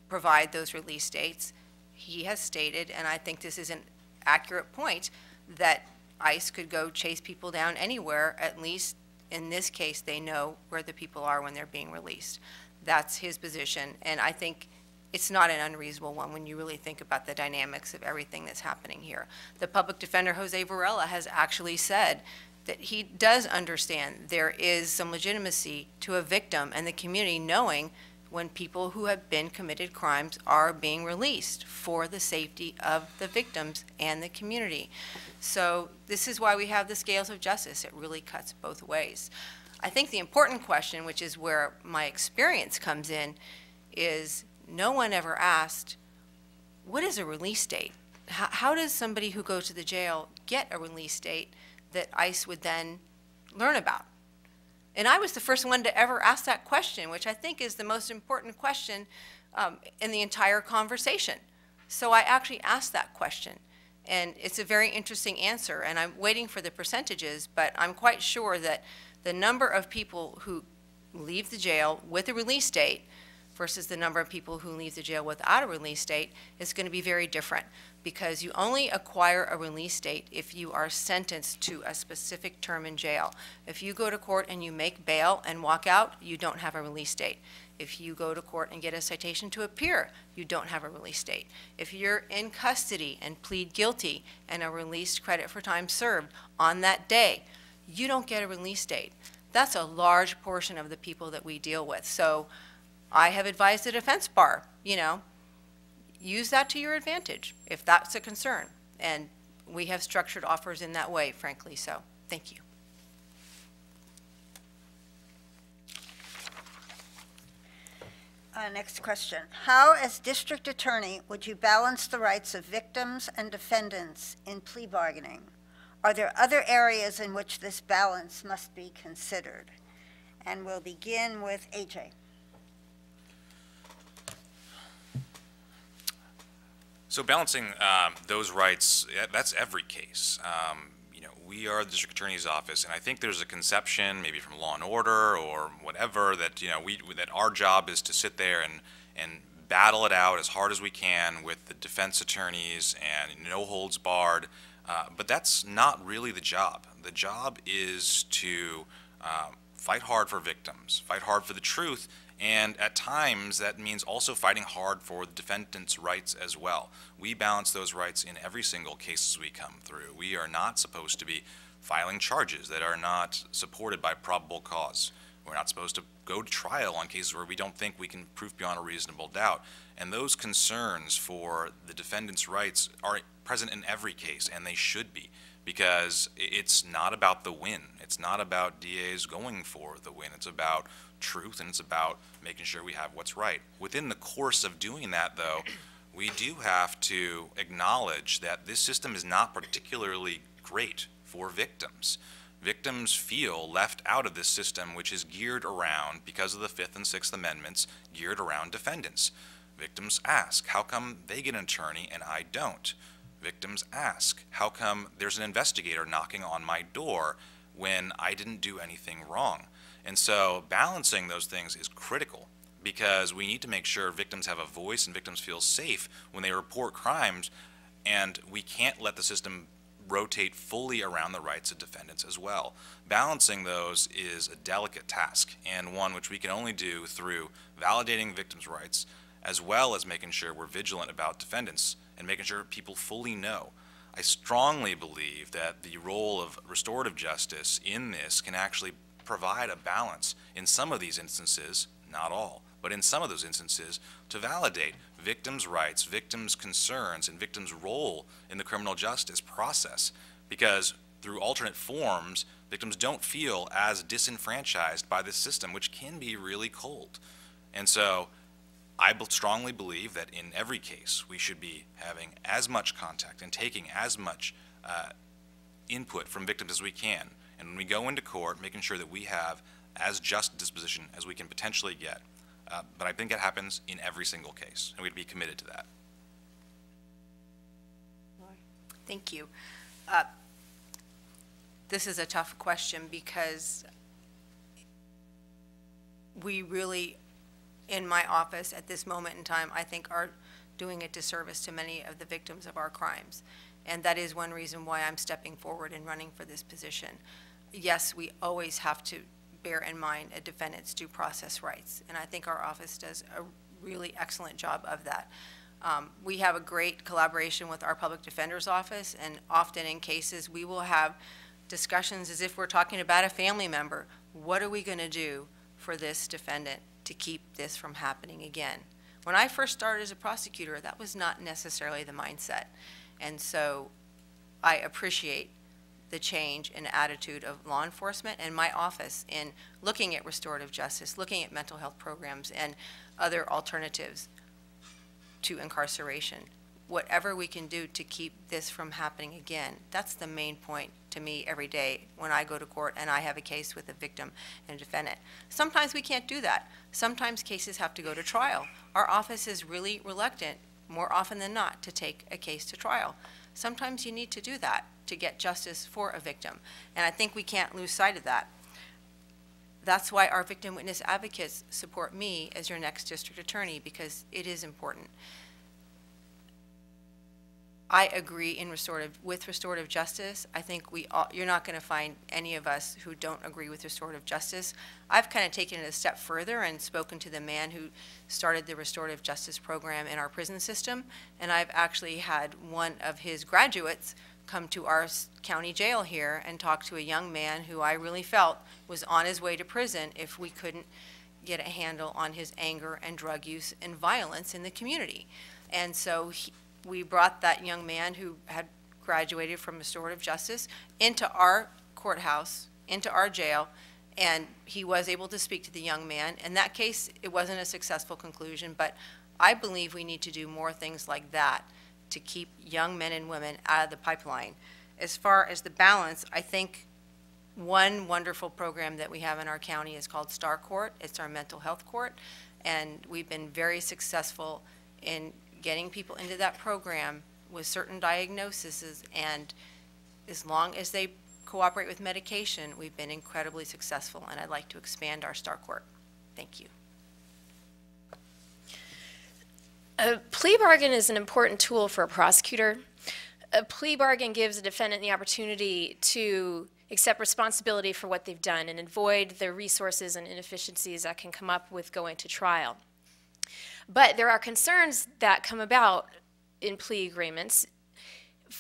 provide those release dates, he has stated, and I think this is an accurate point, that ICE could go chase people down anywhere. At least in this case, they know where the people are when they're being released. That's his position, and I think it's not an unreasonable one when you really think about the dynamics of everything that's happening here. The public defender, Jose Varela, has actually said that he does understand there is some legitimacy to a victim and the community knowing when people who have been committed crimes are being released for the safety of the victims and the community. So this is why we have the scales of justice. It really cuts both ways. I think the important question, which is where my experience comes in, is no one ever asked, what is a release date? How does somebody who goes to the jail get a release date that ICE would then learn about? And I was the first one to ever ask that question, which I think is the most important question in the entire conversation. So I actually asked that question, and it's a very interesting answer, and I'm waiting for the percentages, but I'm quite sure that the number of people who leave the jail with a release date versus the number of people who leave the jail without a release date is going to be very different, because you only acquire a release date if you are sentenced to a specific term in jail. If you go to court and you make bail and walk out, you don't have a release date. If you go to court and get a citation to appear, you don't have a release date. If you're in custody and plead guilty and are released credit for time served on that day, you don't get a release date. That's a large portion of the people that we deal with. So I have advised the defense bar, use that to your advantage if that's a concern. And we have structured offers in that way, frankly, so thank you. Next question. How, as district attorney, would you balance the rights of victims and defendants in plea bargaining? Are there other areas in which this balance must be considered? And we'll begin with AJ. So balancing those rights, that's every case. We are the district attorney's office, and I think there's a conception, maybe from Law and Order or whatever, that that our job is to sit there and battle it out as hard as we can with the defense attorneys and no holds barred. But that's not really the job. The job is to fight hard for victims, fight hard for the truth, and at times that means also fighting hard for the defendant's rights as well. We balance those rights in every single case we come through. We are not supposed to be filing charges that are not supported by probable cause. We're not supposed to go to trial on cases where we don't think we can prove beyond a reasonable doubt. And those concerns for the defendant's rights are present in every case, and they should be, because it's not about the win. It's not about DAs going for the win. It's about truth, and it's about making sure we have what's right. Within the course of doing that, though, we do have to acknowledge that this system is not particularly great for victims. Victims feel left out of this system, which is geared around, because of the Fifth and Sixth Amendments, geared around defendants. Victims ask, how come they get an attorney and I don't? Victims ask, how come there's an investigator knocking on my door when I didn't do anything wrong. And so balancing those things is critical, because we need to make sure victims have a voice and victims feel safe when they report crimes, and we can't let the system rotate fully around the rights of defendants as well. Balancing those is a delicate task, and one which we can only do through validating victims' rights, as well as making sure we're vigilant about defendants and making sure people fully know. I strongly believe that the role of restorative justice in this can actually provide a balance in some of these instances, not all, but in some of those instances, to validate victims' rights, victims' concerns, and victims' role in the criminal justice process. Because through alternate forms, victims don't feel as disenfranchised by this system, which can be really cold. And so I strongly believe that in every case, we should be having as much contact and taking as much input from victims as we can. And when we go into court, making sure that we have as just a disposition as we can potentially get. But I think it happens in every single case, and we'd be committed to that. Thank you. This is a tough question because we really, in my office at this moment in time, I think are doing a disservice to many of the victims of our crimes. And that is one reason why I'm stepping forward and running for this position. Yes, we always have to bear in mind a defendant's due process rights, and I think our office does a really excellent job of that. We have a great collaboration with our public defender's office, and often in cases we will have discussions as if we're talking about a family member. What are we going to do for this defendant to keep this from happening again? When I first started as a prosecutor, that was not necessarily the mindset, and so I appreciate the change in attitude of law enforcement and my office in looking at restorative justice, looking at mental health programs and other alternatives to incarceration. Whatever we can do to keep this from happening again, that's the main point to me every day when I go to court and I have a case with a victim and a defendant. Sometimes we can't do that. Sometimes cases have to go to trial. Our office is really reluctant, more often than not, to take a case to trial. Sometimes you need to do that to get justice for a victim, and I think we can't lose sight of that. That's why our victim witness advocates support me as your next district attorney, because it is important. I agree with restorative justice. I think you're not going to find any of us who don't agree with restorative justice. I've kind of taken it a step further and spoken to the man who started the restorative justice program in our prison system, and I've actually had one of his graduates come to our county jail here and talk to a young man who I really felt was on his way to prison if we couldn't get a handle on his anger and drug use and violence in the community. And so we brought that young man who had graduated from restorative justice into our courthouse, into our jail, and he was able to speak to the young man. In that case, it wasn't a successful conclusion, but I believe we need to do more things like that to keep young men and women out of the pipeline. As far as the balance, I think one wonderful program that we have in our county is called Star Court. It's our mental health court, and we've been very successful in getting people into that program with certain diagnoses, and as long as they cooperate with medication, we've been incredibly successful, and I'd like to expand our Star Court. Thank you. A plea bargain is an important tool for a prosecutor. A plea bargain gives a defendant the opportunity to accept responsibility for what they've done and avoid the resources and inefficiencies that can come up with going to trial. But there are concerns that come about in plea agreements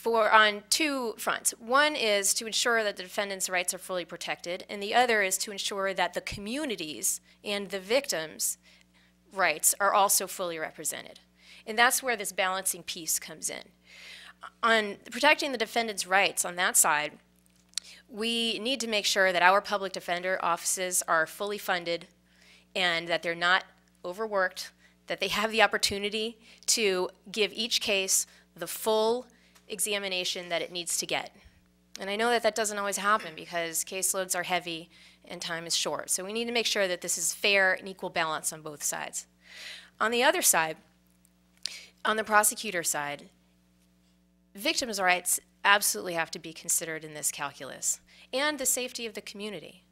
on two fronts. One is to ensure that the defendant's rights are fully protected, and the other is to ensure that the community's and the victim's rights are also fully represented. And that's where this balancing piece comes in. On protecting the defendant's rights on that side, we need to make sure that our public defender offices are fully funded and that they're not overworked, that they have the opportunity to give each case the full examination that it needs to get. And I know that that doesn't always happen because caseloads are heavy and time is short. So we need to make sure that this is fair and equal balance on both sides. On the other side, on the prosecutor side, victims' rights absolutely have to be considered in this calculus, and the safety of the community.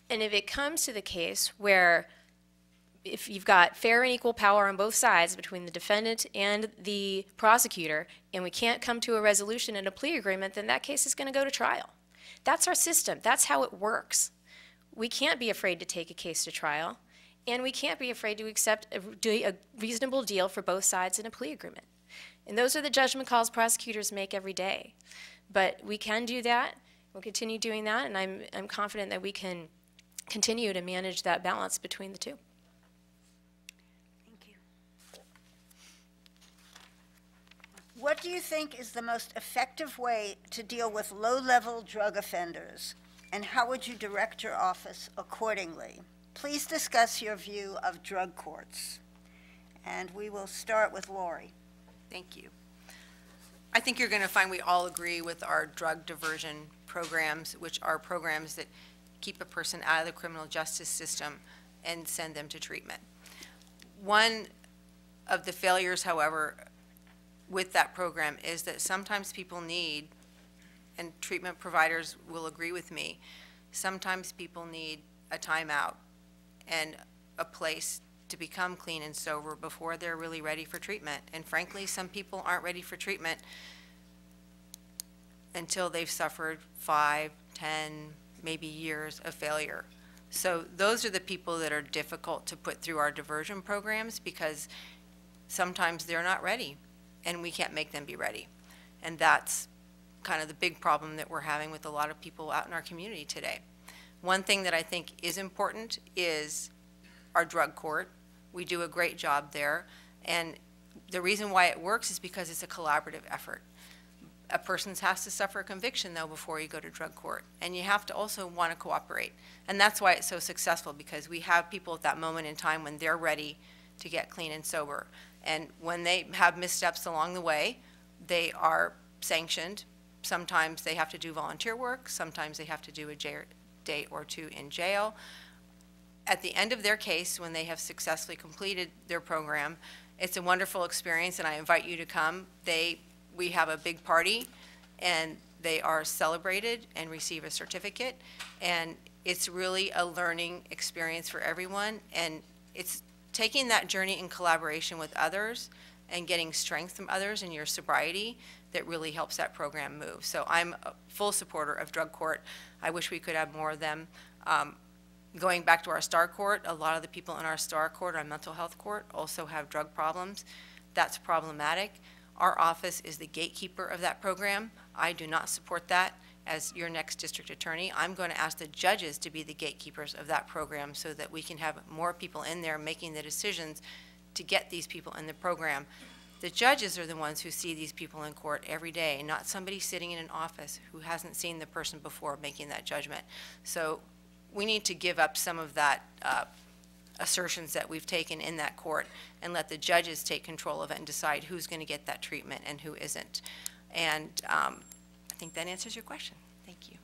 And if it comes to the case where if you've got fair and equal power on both sides between the defendant and the prosecutor, and we can't come to a resolution in a plea agreement, then that case is going to go to trial. That's our system. That's how it works. We can't be afraid to take a case to trial, and we can't be afraid to accept a reasonable deal for both sides in a plea agreement. And those are the judgment calls prosecutors make every day. But we can do that. We'll continue doing that, and I'm confident that we can continue to manage that balance between the two. Thank you. What do you think is the most effective way to deal with low-level drug offenders, and how would you direct your office accordingly? Please discuss your view of drug courts. And we will start with Lori. Thank you. I think you're going to find we all agree with our drug diversion programs, which are programs that keep a person out of the criminal justice system and send them to treatment. One of the failures, however, with that program is that sometimes people need, and treatment providers will agree with me, sometimes people need a timeout and a place to become clean and sober before they're really ready for treatment. And frankly, some people aren't ready for treatment until they've suffered 5, 10, maybe years of failure. So those are the people that are difficult to put through our diversion programs because sometimes they're not ready and we can't make them be ready. And that's kind of the big problem that we're having with a lot of people out in our community today. One thing that I think is important is our drug court. We do a great job there, and the reason why it works is because it's a collaborative effort. A person has to suffer a conviction, though, before you go to drug court, and you have to also want to cooperate. And that's why it's so successful, because we have people at that moment in time when they're ready to get clean and sober. And when they have missteps along the way, they are sanctioned. Sometimes they have to do volunteer work. Sometimes they have to do a day or two in jail. At the end of their case, when they have successfully completed their program, it's a wonderful experience, and I invite you to come. We have a big party, and they are celebrated and receive a certificate, and it's really a learning experience for everyone, and it's taking that journey in collaboration with others and getting strength from others in your sobriety that really helps that program move. So I'm a full supporter of drug court. I wish we could have more of them. Going back to our STAR court, a lot of the people in our STAR court, our mental health court, also have drug problems. That's problematic. Our office is the gatekeeper of that program. I do not support that. As your next district attorney, I'm going to ask the judges to be the gatekeepers of that program so that we can have more people in there making the decisions to get these people in the program. The judges are the ones who see these people in court every day, not somebody sitting in an office who hasn't seen the person before making that judgment. So we need to give up some of that assertions that we've taken in that court and let the judges take control of it and decide who's going to get that treatment and who isn't. And I think that answers your question. Thank you.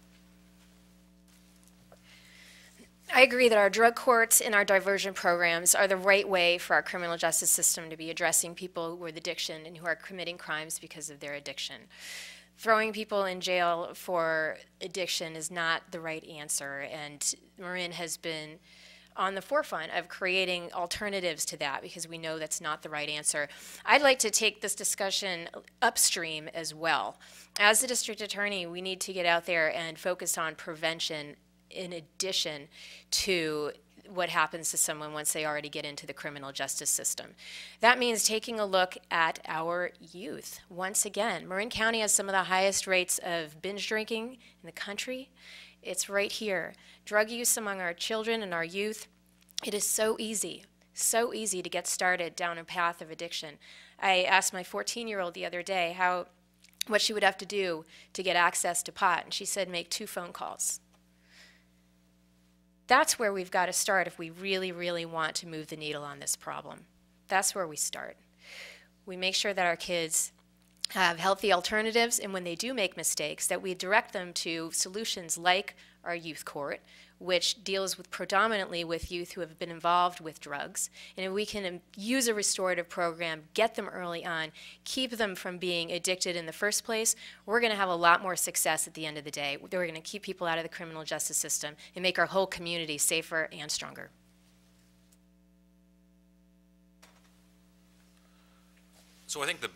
I agree that our drug courts and our diversion programs are the right way for our criminal justice system to be addressing people with addiction and who are committing crimes because of their addiction. Throwing people in jail for addiction is not the right answer, and Marin has been on the forefront of creating alternatives to that because we know that's not the right answer. I'd like to take this discussion upstream as well. As the district attorney, we need to get out there and focus on prevention in addition to what happens to someone once they already get into the criminal justice system. That means taking a look at our youth. Once again, Marin County has some of the highest rates of binge drinking in the country. It's right here. Drug use among our children and our youth. It is so easy to get started down a path of addiction. I asked my 14-year-old the other day what she would have to do to get access to pot, and she said make 2 phone calls. That's where we've got to start if we really, really want to move the needle on this problem. That's where we start. We make sure that our kids have healthy alternatives, and when they do make mistakes, that we direct them to solutions like our youth court, which deals with predominantly with youth who have been involved with drugs. And if we can use a restorative program, get them early on, keep them from being addicted in the first place, we're going to have a lot more success at the end of the day. We're going to keep people out of the criminal justice system and make our whole community safer and stronger. So I think the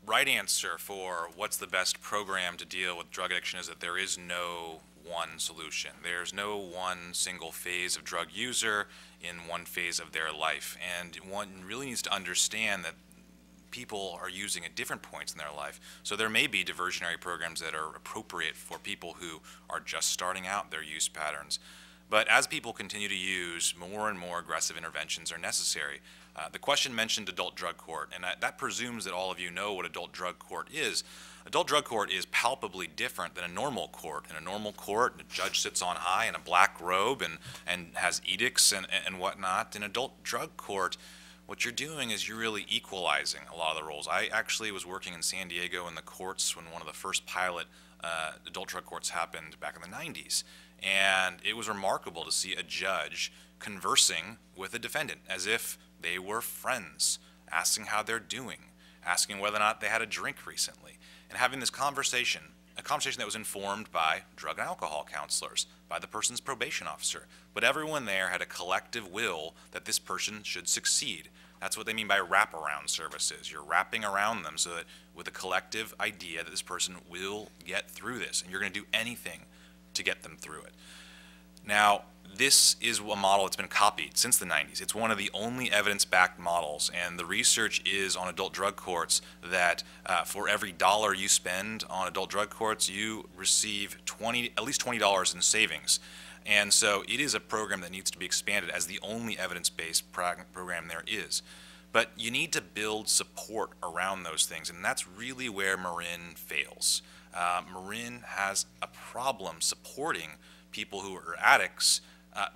right answer for what's the best program to deal with drug addiction is that there is no one solution. There's no one single phase of drug user in one phase of their life. And one really needs to understand that people are using at different points in their life. So there may be diversionary programs that are appropriate for people who are just starting out their use patterns. But as people continue to use, more and more aggressive interventions are necessary. The question mentioned adult drug court, and that presumes that all of you know what adult drug court is. Adult drug court is palpably different than a normal court. In a normal court, the judge sits on high in a black robe and has edicts and whatnot. In adult drug court, what you're doing is you're really equalizing a lot of the roles. I actually was working in San Diego in the courts when one of the first pilot adult drug courts happened back in the 90s. And it was remarkable to see a judge conversing with a defendant as if they were friends, asking how they're doing, asking whether or not they had a drink recently, and having this conversation, a conversation that was informed by drug and alcohol counselors, by the person's probation officer. But everyone there had a collective will that this person should succeed. That's what they mean by wraparound services. You're wrapping around them so that with a collective idea that this person will get through this, and you're going to do anything to get them through it. Now, this is a model that's been copied since the 90s. It's one of the only evidence-backed models, and the research is on adult drug courts that for every dollar you spend on adult drug courts, you receive at least $20 in savings. And so it is a program that needs to be expanded as the only evidence-based program there is. But you need to build support around those things, and that's really where Marin fails. Marin has a problem supporting people who are addicts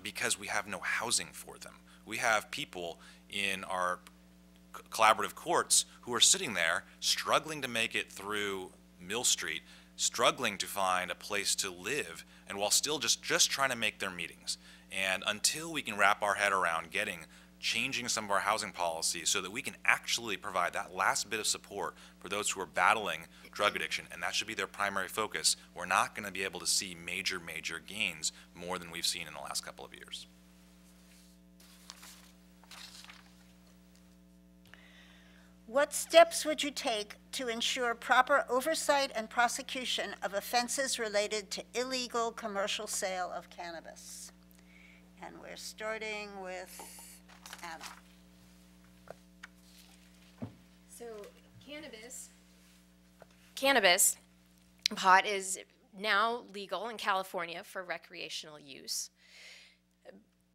because we have no housing for them. We have people in our collaborative courts who are sitting there struggling to make it through Mill Street, struggling to find a place to live, and while still just trying to make their meetings. And until we can wrap our head around changing some of our housing policies so that we can actually provide that last bit of support for those who are battling drug addiction, and that should be their primary focus, we're not going to be able to see major gains more than we've seen in the last couple of years. What steps would you take to ensure proper oversight and prosecution of offenses related to illegal commercial sale of cannabis? And we're starting with Anna. So cannabis, pot is now legal in California for recreational use.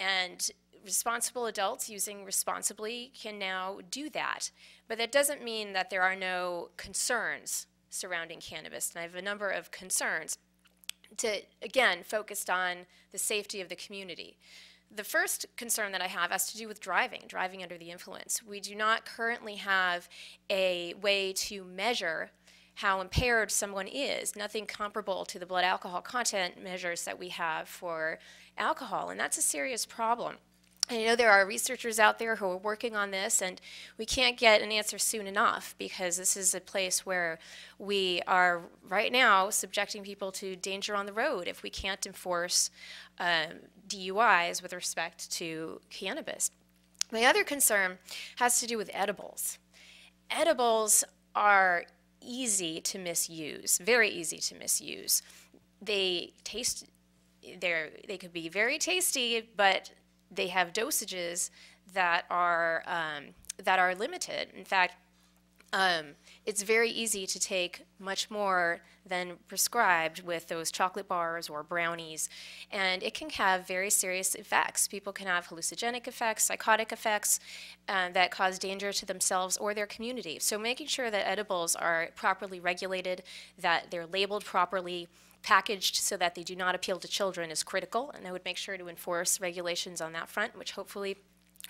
And responsible adults using responsibly can now do that. But that doesn't mean that there are no concerns surrounding cannabis. And I have a number of concerns again, focused on the safety of the community. The first concern that I have has to do with driving under the influence. We do not currently have a way to measure how impaired someone is, nothing comparable to the blood alcohol content measures that we have for alcohol, and that's a serious problem. And I know there are researchers out there who are working on this, and we can't get an answer soon enough because this is a place where we are right now subjecting people to danger on the road if we can't enforce DUIs with respect to cannabis. My other concern has to do with edibles. Edibles are easy to misuse, very easy to misuse. They could be very tasty, but they have dosages that are limited. In fact, it's very easy to take much more than prescribed with those chocolate bars or brownies, and it can have very serious effects. People can have hallucinogenic effects, psychotic effects that cause danger to themselves or their community. So making sure that edibles are properly regulated, that they're labeled properly, packaged so that they do not appeal to children is critical, and I would make sure to enforce regulations on that front, which hopefully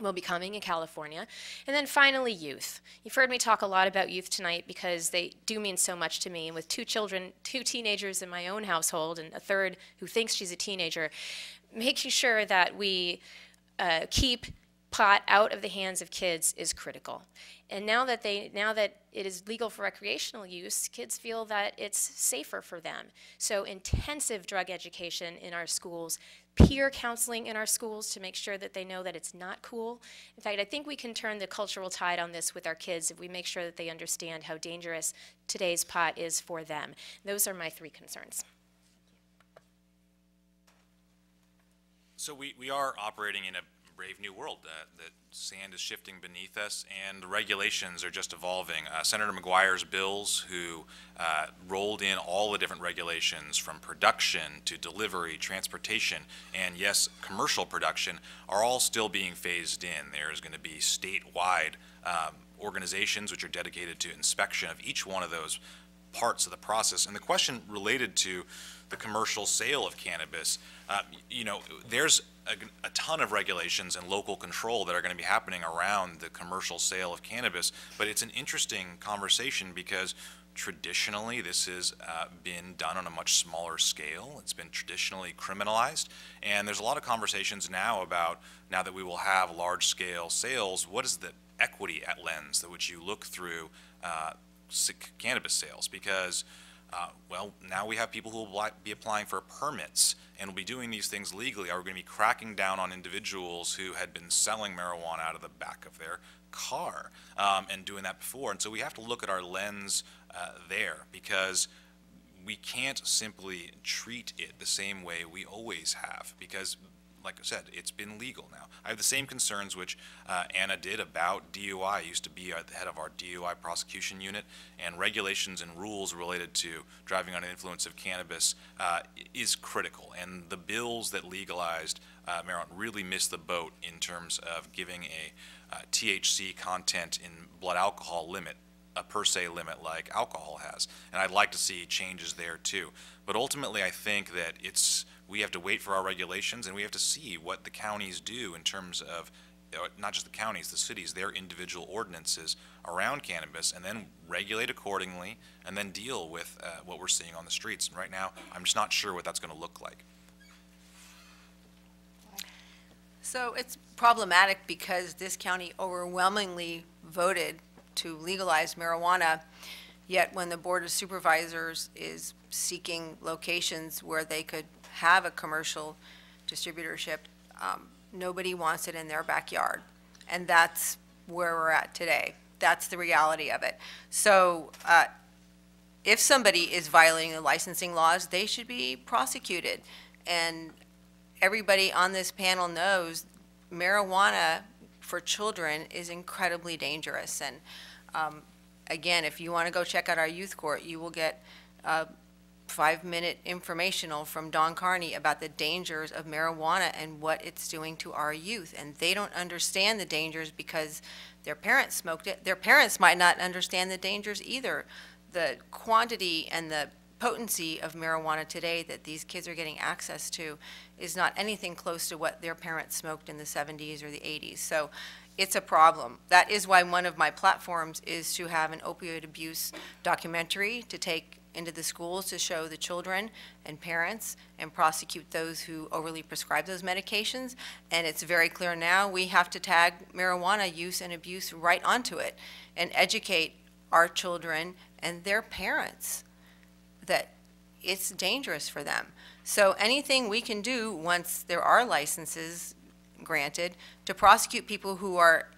will be coming in California. And then finally, youth. You've heard me talk a lot about youth tonight because they do mean so much to me. And with 2 children, 2 teenagers in my own household and a third who thinks she's a teenager, making sure that we keep pot out of the hands of kids is critical. And now that it is legal for recreational use, kids feel that it's safer for them. So intensive drug education in our schools, peer counseling in our schools to make sure that they know that it's not cool. In fact, I think we can turn the cultural tide on this with our kids if we make sure that they understand how dangerous today's pot is for them. Those are my 3 concerns. So we are operating in a brave new world. The sand is shifting beneath us, and the regulations are just evolving. Senator McGuire's bills, who rolled in all the different regulations from production to delivery, transportation, and yes, commercial production, are all still being phased in. There's going to be statewide organizations which are dedicated to inspection of each one of those parts of the process. And the question related to the commercial sale of cannabis, there's a ton of regulations and local control that are going to be happening around the commercial sale of cannabis, but it's an interesting conversation because traditionally this has been done on a much smaller scale. It's been traditionally criminalized, and there's a lot of conversations now about, now that we will have large-scale sales, what is the equity at lens that which you look through cannabis sales? Because well, now we have people who will be applying for permits and will be doing these things legally. Are we going to be cracking down on individuals who had been selling marijuana out of the back of their car and doing that before? And so we have to look at our lens there, because we can't simply treat it the same way we always have, because like I said, it's been legal now. I have the same concerns which Anna did about DUI. I used to be at the head of our DUI prosecution unit, and regulations and rules related to driving under the influence of cannabis is critical. And the bills that legalized marijuana really missed the boat in terms of giving a THC content in blood alcohol limit, a per se limit like alcohol has. And I'd like to see changes there too. But ultimately, I think that we have to wait for our regulations, and we have to see what the counties do in terms of, not just the counties, the cities, their individual ordinances around cannabis, and then regulate accordingly, and then deal with what we're seeing on the streets. And right now, I'm just not sure what that's going to look like. So it's problematic because this county overwhelmingly voted to legalize marijuana, yet when the Board of Supervisors is seeking locations where they could have a commercial distributorship, nobody wants it in their backyard. And that's where we're at today. That's the reality of it. So if somebody is violating the licensing laws, they should be prosecuted. And everybody on this panel knows marijuana for children is incredibly dangerous. And again, if you want to go check out our youth court, you will get 5-minute informational from Don Carney about the dangers of marijuana and what it's doing to our youth. And they don't understand the dangers because their parents smoked it. Their parents might not understand the dangers either. The quantity and the potency of marijuana today that these kids are getting access to is not anything close to what their parents smoked in the 70s or the 80s. So it's a problem. That is why one of my platforms is to have an opioid abuse documentary to take into the schools to show the children and parents and prosecute those who overly prescribe those medications. And it's very clear now we have to tag marijuana use and abuse right onto it and educate our children and their parents that it's dangerous for them. So anything we can do once there are licenses granted to prosecute people who are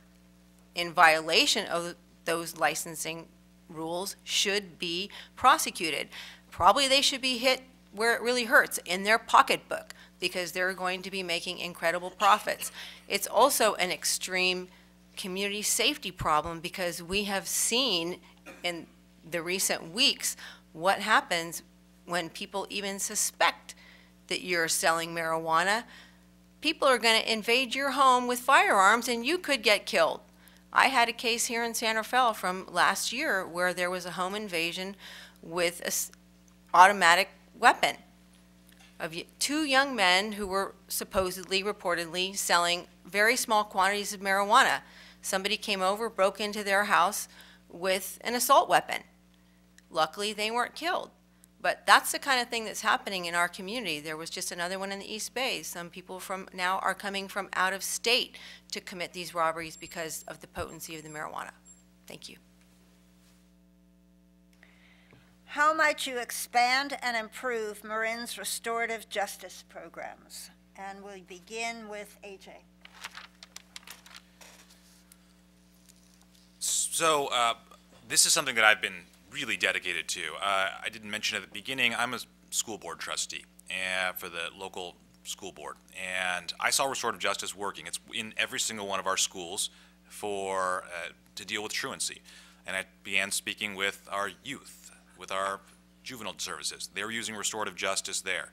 in violation of those licensing rules should be prosecuted. Probably they should be hit where it really hurts, in their pocketbook, because they're going to be making incredible profits. It's also an extreme community safety problem because we have seen in the recent weeks what happens when people even suspect that you're selling marijuana. People are going to invade your home with firearms and you could get killed. I had a case here in Santa Fe from last year where there was a home invasion with an automatic weapon. of two young men who were supposedly, reportedly, selling very small quantities of marijuana. Somebody came over, broke into their house with an assault weapon. Luckily, they weren't killed. But that's the kind of thing that's happening in our community. There was just another one in the East Bay. Some people from now are coming from out of state to commit these robberies because of the potency of the marijuana. Thank you. How might you expand and improve Marin's restorative justice programs? And we'll begin with AJ. So this is something that I've been really dedicated to. I didn't mention at the beginning, I'm a school board trustee for the local school board. And I saw restorative justice working. It's in every single one of our schools to deal with truancy. And I began speaking with our youth, with our juvenile services. They were using restorative justice there.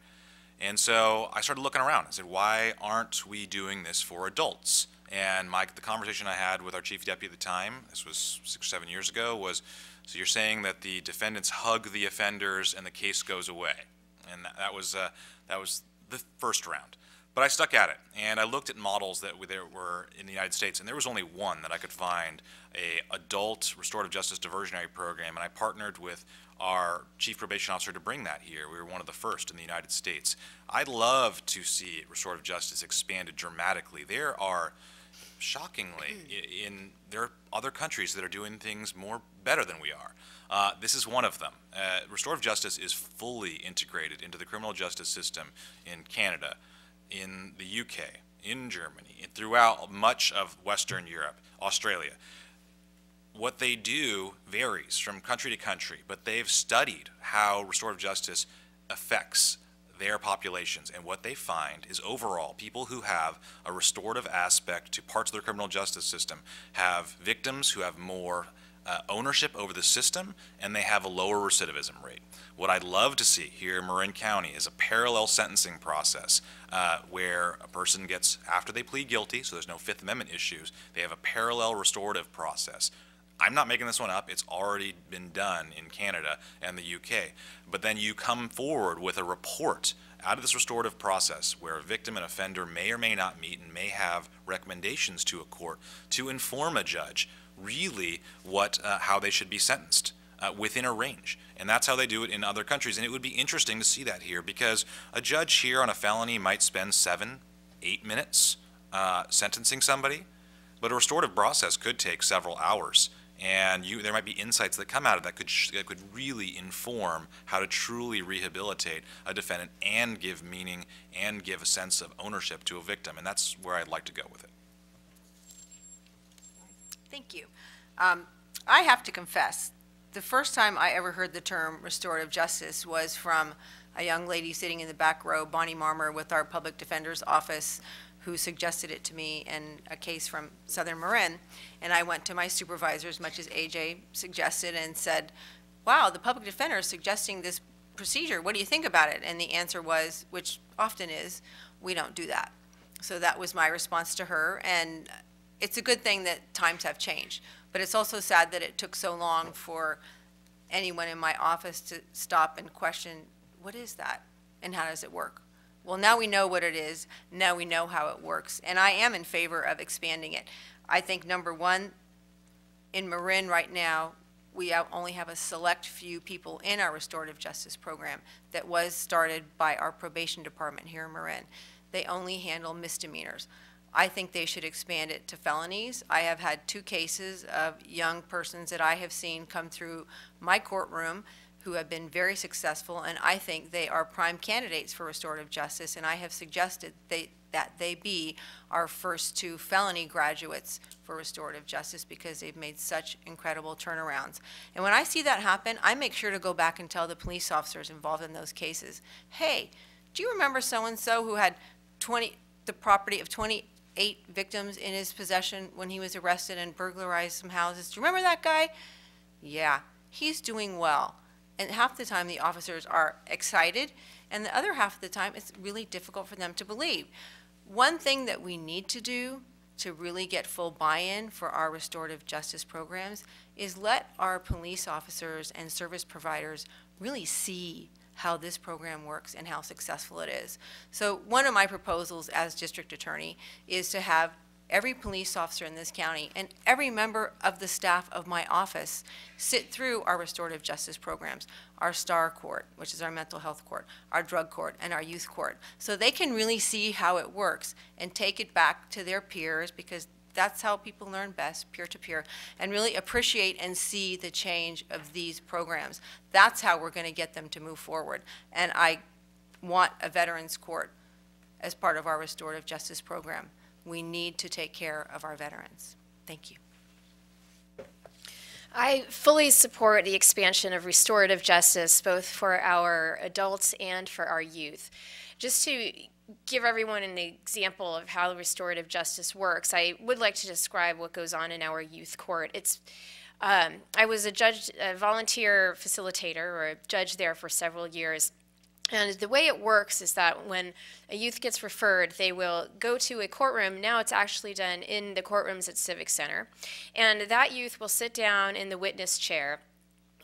And so I started looking around. I said, why aren't we doing this for adults? And the conversation I had with our chief deputy at the time, this was 6 or 7 years ago, was, so you're saying that the defendants hug the offenders and the case goes away. And that was the first round. But I stuck at it, and I looked at models that there were in the United States, and there was only one that I could find, a adult restorative justice diversionary program, and I partnered with our chief probation officer to bring that here. We were one of the first in the United States. I'd love to see restorative justice expanded dramatically. There are, shockingly, there are other countries that are doing things better than we are. This is one of them. Restorative justice is fully integrated into the criminal justice system in Canada, in the UK, in Germany, and throughout much of Western Europe, Australia. What they do varies from country to country, but they've studied how restorative justice affects their populations, and what they find is overall people who have a restorative aspect to parts of their criminal justice system have victims who have more ownership over the system, and they have a lower recidivism rate. What I'd love to see here in Marin County is a parallel sentencing process where a person gets, after they plead guilty, so there's no Fifth Amendment issues, they have a parallel restorative process. I'm not making this one up. It's already been done in Canada and the UK. But then you come forward with a report out of this restorative process where a victim and offender may or may not meet and may have recommendations to a court to inform a judge really how they should be sentenced within a range. And that's how they do it in other countries. And it would be interesting to see that here, because a judge here on a felony might spend 7, 8 minutes sentencing somebody, but a restorative process could take several hours. And there might be insights that come out of that could really inform how to truly rehabilitate a defendant and give meaning and give a sense of ownership to a victim. And that's where I'd like to go with it. Thank you. I have to confess, the first time I ever heard the term restorative justice was from a young lady sitting in the back row, Bonnie Marmer, with our public defender's office, who suggested it to me in a case from Southern Marin. And I went to my supervisors, much as AJ suggested, and said, wow, the public defender is suggesting this procedure. What do you think about it? And the answer was, which often is, we don't do that. So that was my response to her. And it's a good thing that times have changed. But it's also sad that it took so long for anyone in my office to stop and question, what is that? And how does it work? Well, now we know what it is. Now we know how it works. And I am in favor of expanding it. I think, number one, in Marin right now, we only have a select few people in our restorative justice program that was started by our probation department here in Marin. They only handle misdemeanors. I think they should expand it to felonies. I have had 2 cases of young persons that I have seen come through my courtroom who have been very successful, and I think they are prime candidates for restorative justice, and I have suggested that they be our first 2 felony graduates for restorative justice because they've made such incredible turnarounds. And when I see that happen, I make sure to go back and tell the police officers involved in those cases, hey, do you remember so-and-so who had the property of 28 victims in his possession when he was arrested and burglarized some houses? Do you remember that guy? Yeah, he's doing well. And half the time the officers are excited, and the other half of the time it's really difficult for them to believe. One thing that we need to do to really get full buy-in for our restorative justice programs is let our police officers and service providers really see how this program works and how successful it is. So one of my proposals as district attorney is to have every police officer in this county and every member of the staff of my office sit through our restorative justice programs, our STAR court, which is our mental health court, our drug court, and our youth court, so they can really see how it works and take it back to their peers, because that's how people learn best, peer-to-peer, and really appreciate and see the change of these programs. That's how we're going to get them to move forward. And I want a veterans court as part of our restorative justice program. We need to take care of our veterans. Thank you. I fully support the expansion of restorative justice, both for our adults and for our youth. Just to give everyone an example of how restorative justice works, I would like to describe what goes on in our youth court. I was a volunteer facilitator, or a judge there for several years. And the way it works is that when a youth gets referred, they will go to a courtroom. Now it's actually done in the courtrooms at Civic Center. And that youth will sit down in the witness chair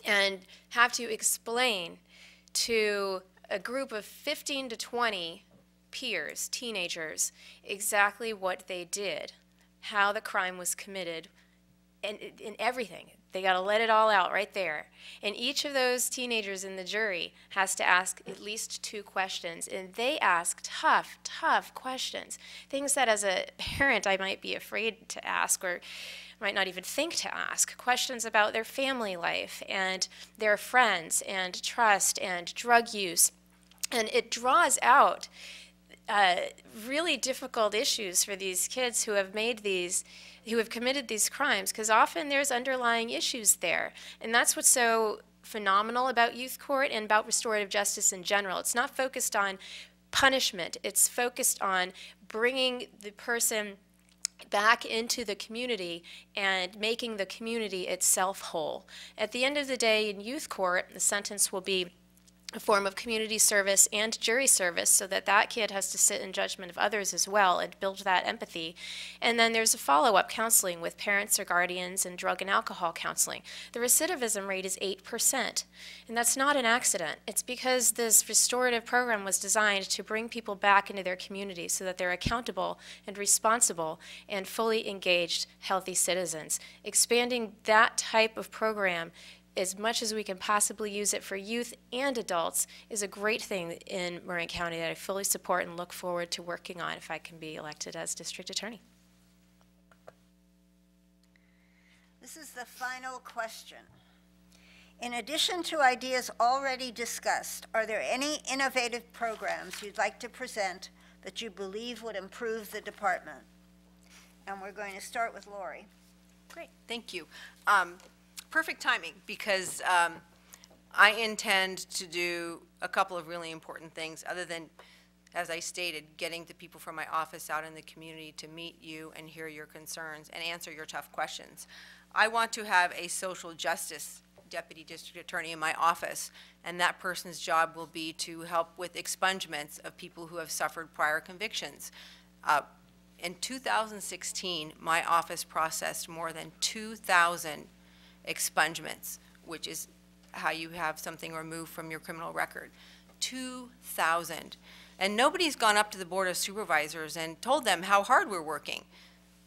and have to explain to a group of 15 to 20 peers, teenagers, exactly what they did, how the crime was committed, and everything. They got to let it all out right there. And each of those teenagers in the jury has to ask at least 2 questions. And they ask tough, tough questions, things that as a parent I might be afraid to ask or might not even think to ask. Questions about their family life and their friends and trust and drug use. And it draws out really difficult issues for these kids who have committed these crimes, because often there's underlying issues there. And that's what's so phenomenal about youth court and about restorative justice in general. It's not focused on punishment. It's focused on bringing the person back into the community and making the community itself whole. At the end of the day, in youth court, the sentence will be a form of community service and jury service, so that that kid has to sit in judgment of others as well and build that empathy. And then there's a follow-up counseling with parents or guardians and drug and alcohol counseling. The recidivism rate is 8%, and that's not an accident. It's because this restorative program was designed to bring people back into their community so that they're accountable and responsible and fully engaged, healthy citizens. Expanding that type of program as much as we can possibly use it for youth and adults is a great thing in Marin County that I fully support and look forward to working on if I can be elected as district attorney. This is the final question. In addition to ideas already discussed, are there any innovative programs you'd like to present that you believe would improve the department? And we're going to start with Lori. Great, thank you. Perfect timing, because I intend to do a couple of really important things other than, as I stated, getting the people from my office out in the community to meet you and hear your concerns and answer your tough questions. I want to have a social justice deputy district attorney in my office, and that person's job will be to help with expungements of people who have suffered prior convictions. In 2016, my office processed more than 2,000 expungements, which is how you have something removed from your criminal record. 2,000. And nobody's gone up to the Board of Supervisors and told them how hard we're working.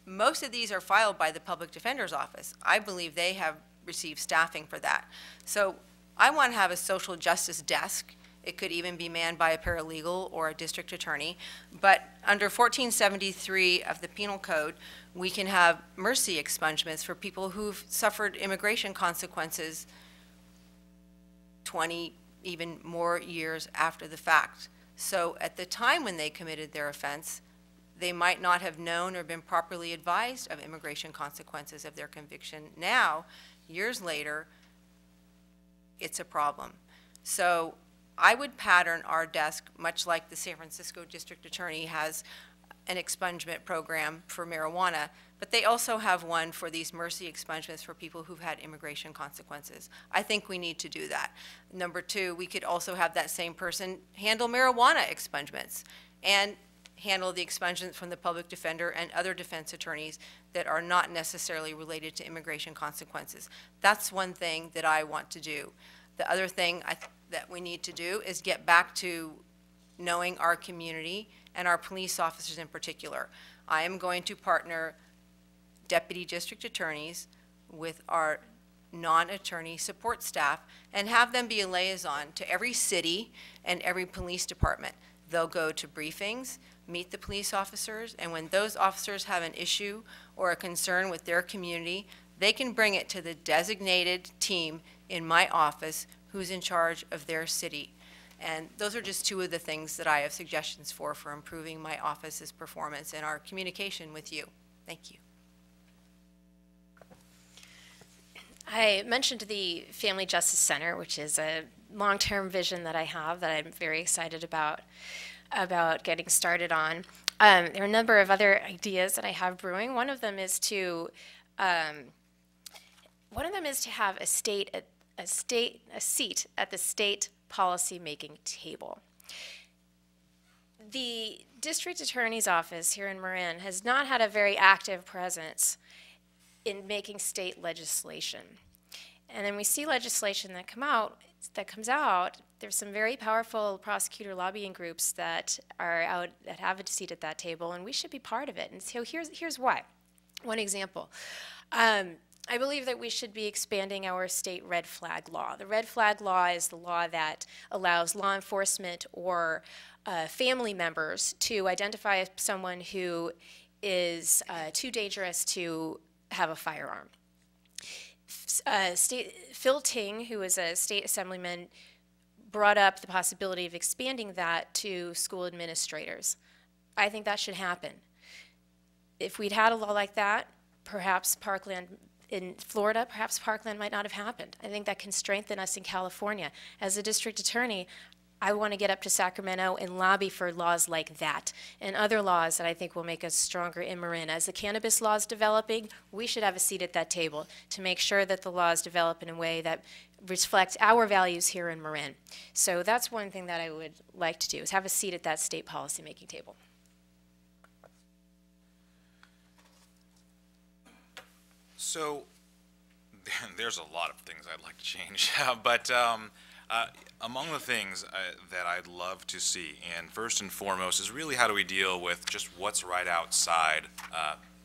Most of these are filed by the Public Defender's Office. I believe they have received staffing for that. So I want to have a social justice desk. It could even be manned by a paralegal or a district attorney. But under 1473 of the Penal Code, we can have mercy expungements for people who've suffered immigration consequences 20, even more years after the fact. So at the time when they committed their offense, they might not have known or been properly advised of immigration consequences of their conviction. Now, years later, it's a problem. So I would pattern our desk much like the San Francisco District Attorney has an expungement program for marijuana, but they also have one for these mercy expungements for people who've had immigration consequences. I think we need to do that. Number 2, we could also have that same person handle marijuana expungements and handle the expungements from the public defender and other defense attorneys that are not necessarily related to immigration consequences. That's one thing that I want to do. The other thing that we need to do is get back to knowing our community and our police officers in particular. I am going to partner deputy district attorneys with our non-attorney support staff and have them be a liaison to every city and every police department. They'll go to briefings, meet the police officers, and when those officers have an issue or a concern with their community, they can bring it to the designated team in my office who's in charge of their city. And those are just two of the things that I have suggestions for improving my office's performance and our communication with you. Thank you. I mentioned the Family Justice Center, which is a long-term vision that I have that I'm very excited about getting started on. There are a number of other ideas that I have brewing. One of them is to have a seat at the state policy-making table. The district attorney's office here in Marin has not had a very active presence in making state legislation. And then we see legislation that comes out, there's some very powerful prosecutor lobbying groups that are out, that have a seat at that table, and we should be part of it. And so here's why. One example. I believe that we should be expanding our state red flag law. The red flag law is the law that allows law enforcement or family members to identify someone who is too dangerous to have a firearm. Phil Ting, who is a state assemblyman, brought up the possibility of expanding that to school administrators. I think that should happen. If we'd had a law like that, perhaps Parkland in Florida, perhaps Parkland might not have happened. I think that can strengthen us in California. As a district attorney, I want to get up to Sacramento and lobby for laws like that and other laws that I think will make us stronger in Marin. As the cannabis law is developing, we should have a seat at that table to make sure that the laws develop in a way that reflects our values here in Marin. So that's one thing that I would like to do, is have a seat at that state policy-making table. So there's a lot of things I'd like to change, but among the things that I'd love to see, and first and foremost, is really how do we deal with just what's right outside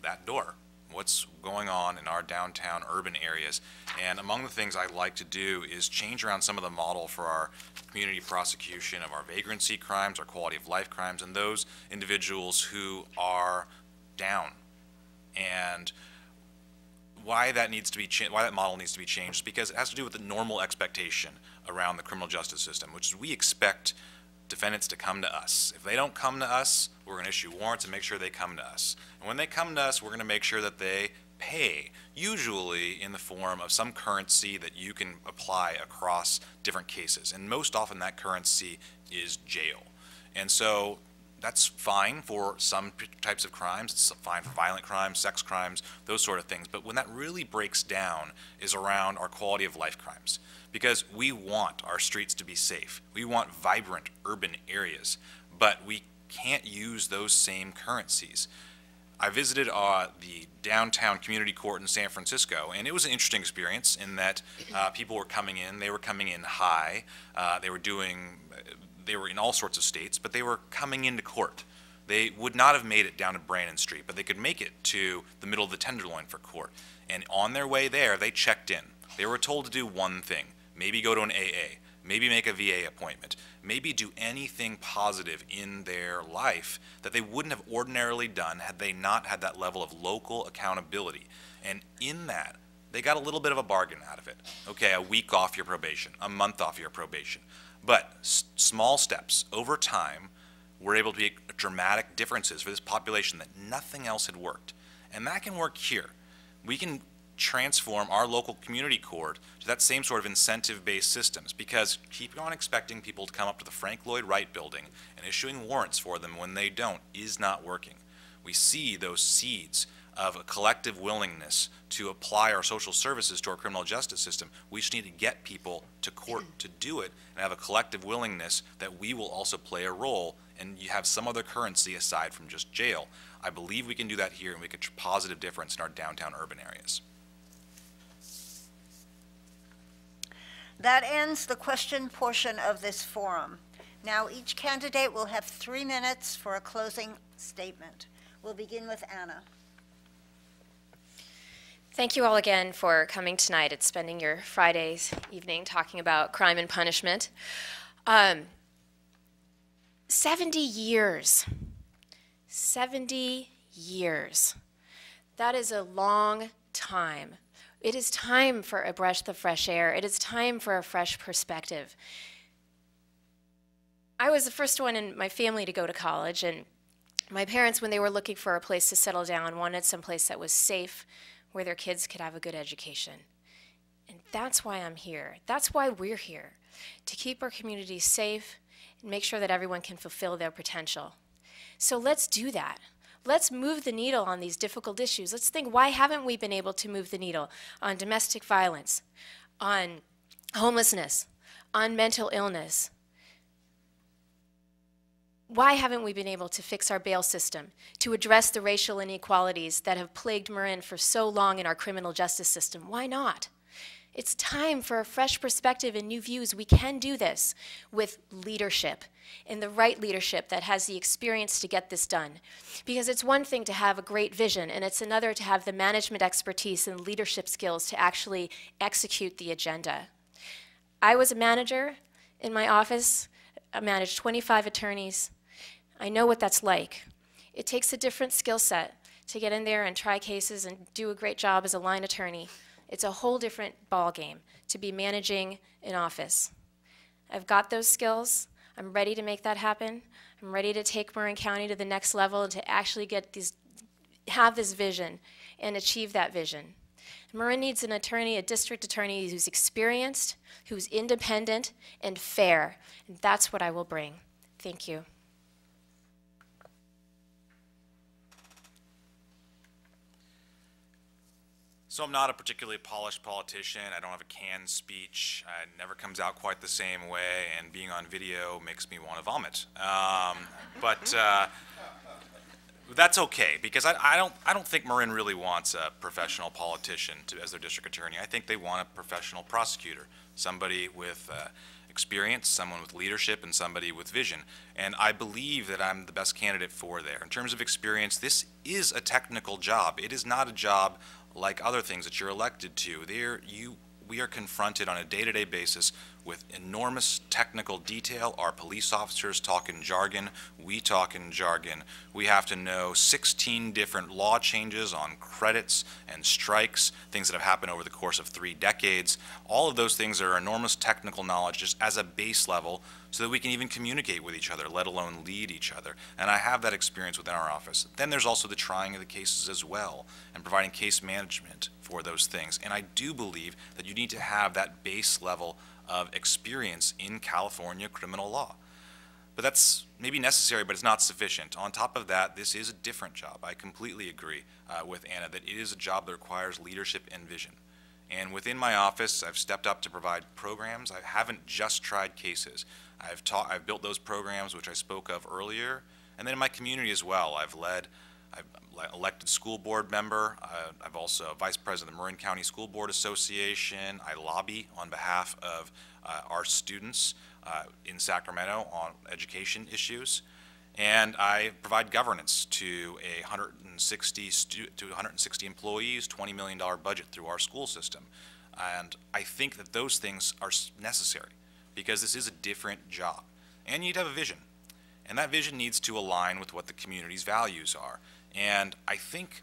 that door, what's going on in our downtown urban areas. And among the things I'd like to do is change around some of the model for our community prosecution of our vagrancy crimes, our quality of life crimes, and those individuals who are down. And why that needs to be why that model needs to be changed is because it has to do with the normal expectation around the criminal justice system, which is we expect defendants to come to us. If they don't come to us, we're going to issue warrants and make sure they come to us. And when they come to us, we're going to make sure that they pay, usually in the form of some currency that you can apply across different cases. And most often that currency is jail. And so that's fine for some types of crimes. It's fine for violent crimes, sex crimes, those sort of things. But when that really breaks down is around our quality of life crimes. Because we want our streets to be safe. We want vibrant urban areas. But we can't use those same currencies. I visited the downtown community court in San Francisco, and it was an interesting experience in that people were coming in. They were coming in high. They were in all sorts of states, but they were coming into court. They would not have made it down to Brannan Street, but they could make it to the middle of the Tenderloin for court. And on their way there, they checked in. They were told to do one thing, maybe go to an AA, maybe make a VA appointment, maybe do anything positive in their life that they wouldn't have ordinarily done had they not had that level of local accountability. And in that, they got a little bit of a bargain out of it. Okay, a week off your probation, a month off your probation. But small steps over time were able to be dramatic differences for this population that nothing else had worked. And that can work here. We can transform our local community court to that same sort of incentive-based systems, because keeping on expecting people to come up to the Frank Lloyd Wright building and issuing warrants for them when they don't is not working. We see those seeds of a collective willingness to apply our social services to our criminal justice system. We just need to get people to court to do it and have a collective willingness that we will also play a role and you have some other currency aside from just jail. I believe we can do that here and make a positive difference in our downtown urban areas. That ends the question portion of this forum. Now each candidate will have 3 minutes for a closing statement. We'll begin with Anna. Thank you all again for coming tonight and spending your Fridays evening talking about crime and punishment. 70 years. 70 years. That is a long time. It is time for a breath of fresh air. It is time for a fresh perspective. I was the first one in my family to go to college, and my parents, when they were looking for a place to settle down, wanted someplace that was safe, where their kids could have a good education. And that's why I'm here. That's why we're here, to keep our communities safe and make sure that everyone can fulfill their potential. So let's do that. Let's move the needle on these difficult issues. Let's think, why haven't we been able to move the needle on domestic violence, on homelessness, on mental illness? Why haven't we been able to fix our bail system, to address the racial inequalities that have plagued Marin for so long in our criminal justice system? Why not? It's time for a fresh perspective and new views. We can do this with leadership, and the right leadership that has the experience to get this done. Because it's one thing to have a great vision, and it's another to have the management expertise and leadership skills to actually execute the agenda. I was a manager in my office. I managed 25 attorneys. I know what that's like. It takes a different skill set to get in there and try cases and do a great job as a line attorney. It's a whole different ballgame to be managing an office. I've got those skills. I'm ready to make that happen. I'm ready to take Marin County to the next level and to actually have this vision and achieve that vision. Marin needs an attorney, a district attorney who's experienced, who's independent, and fair. And that's what I will bring. Thank you. So I'm not a particularly polished politician. I don't have a canned speech. It never comes out quite the same way, and being on video makes me want to vomit. But that's okay, because I don't think Marin really wants a professional politician as their district attorney. I think they want a professional prosecutor, somebody with experience, someone with leadership, and somebody with vision. And I believe that I'm the best candidate for there. In terms of experience, this is a technical job. It is not a job like other things that you're elected to. We are confronted on a day-to-day basis with enormous technical detail. Our police officers talk in jargon. We talk in jargon. We have to know 16 different law changes on credits and strikes, things that have happened over the course of 3 decades. All of those things are enormous technical knowledge just as a base level so that we can even communicate with each other, let alone lead each other. And I have that experience within our office. Then there's also the trying of the cases as well and providing case management for those things. And I do believe that you need to have that base level of experience in California criminal law. But that's maybe necessary, but it's not sufficient. On top of that, this is a different job. I completely agree with Anna that it is a job that requires leadership and vision. And within my office, I've stepped up to provide programs. I haven't just tried cases. I've built those programs, which I spoke of earlier. And then in my community as well, I've elected school board member. I'm also vice president of the Marin County School Board Association. I lobby on behalf of our students in Sacramento on education issues. And I provide governance to 160 employees, $20 million budget through our school system. And I think that those things are necessary because this is a different job. And you need to have a vision. And that vision needs to align with what the community's values are. And I think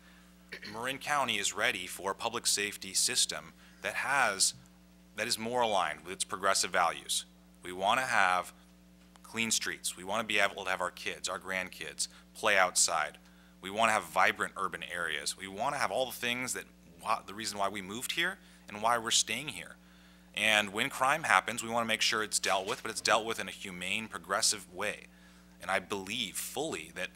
Marin County is ready for a public safety system that is more aligned with its progressive values. We want to have clean streets. We want to be able to have our kids, our grandkids, play outside. We want to have vibrant urban areas. We want to have all the things that, the reason why we moved here and why we're staying here. And when crime happens, we want to make sure it's dealt with, but it's dealt with in a humane, progressive way. And I believe fully that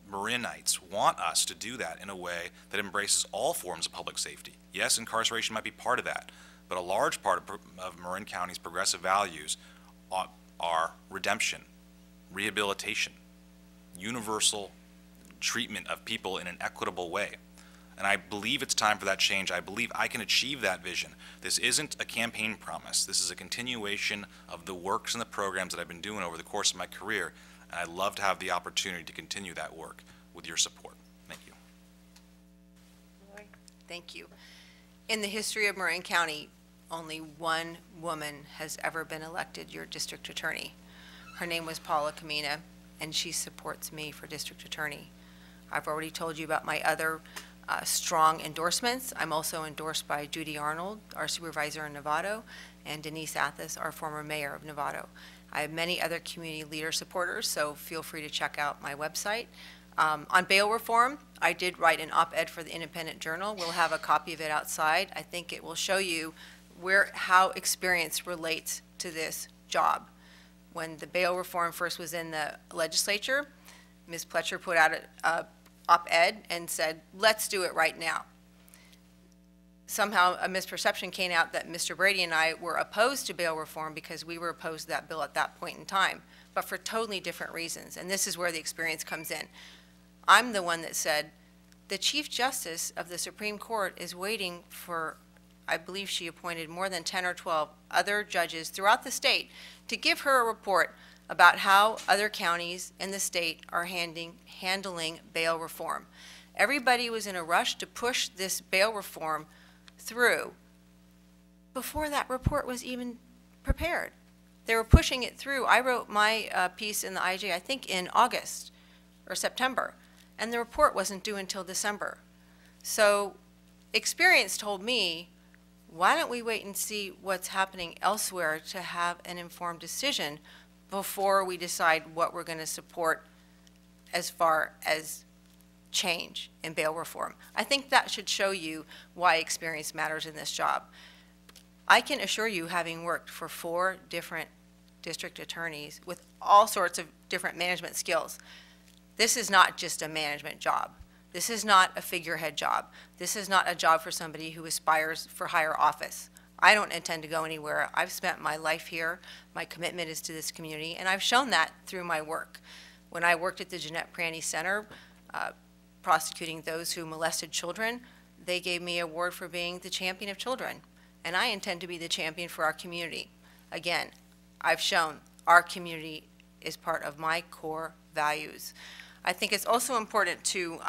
Marinites want us to do that in a way that embraces all forms of public safety. Yes, incarceration might be part of that, but a large part of Marin County's progressive values are redemption, rehabilitation, universal treatment of people in an equitable way. And I believe it's time for that change. I believe I can achieve that vision. This isn't a campaign promise. This is a continuation of the works and the programs that I've been doing over the course of my career. And I'd love to have the opportunity to continue that work with your support. Thank you. Thank you. In the history of Marin County, only one woman has ever been elected your district attorney. Her name was Paula Kamina, and she supports me for district attorney. I've already told you about my other strong endorsements. I'm also endorsed by Judy Arnold, our supervisor in Novato, and Denise Athas, our former mayor of Novato. I have many other community leader supporters, so feel free to check out my website. On bail reform, I did write an op-ed for the Independent Journal. We'll have a copy of it outside. I think it will show you how experience relates to this job. When the bail reform first was in the legislature, Ms. Pletcher put out an op-ed and said, let's do it right now. Somehow a misperception came out that Mr. Brady and I were opposed to bail reform because we were opposed to that bill at that point in time, but for totally different reasons, and this is where the experience comes in. I'm the one that said, the Chief Justice of the Supreme Court is waiting for, I believe she appointed more than 10 or 12 other judges throughout the state to give her a report about how other counties in the state are handling bail reform. Everybody was in a rush to push this bail reform through before that report was even prepared. They were pushing it through. I wrote my piece in the IJ, I think in August or September, and the report wasn't due until December. So experience told me, why don't we wait and see what's happening elsewhere to have an informed decision before we decide what we're going to support as far as change in bail reform. I think that should show you why experience matters in this job. I can assure you, having worked for 4 different district attorneys with all sorts of different management skills, this is not just a management job. This is not a figurehead job. This is not a job for somebody who aspires for higher office. I don't intend to go anywhere. I've spent my life here. My commitment is to this community, and I've shown that through my work. When I worked at the Jeanette Pranny Center, prosecuting those who molested children, they gave me an award for being the champion of children, and I intend to be the champion for our community. Again, I've shown our community is part of my core values. I think it's also important to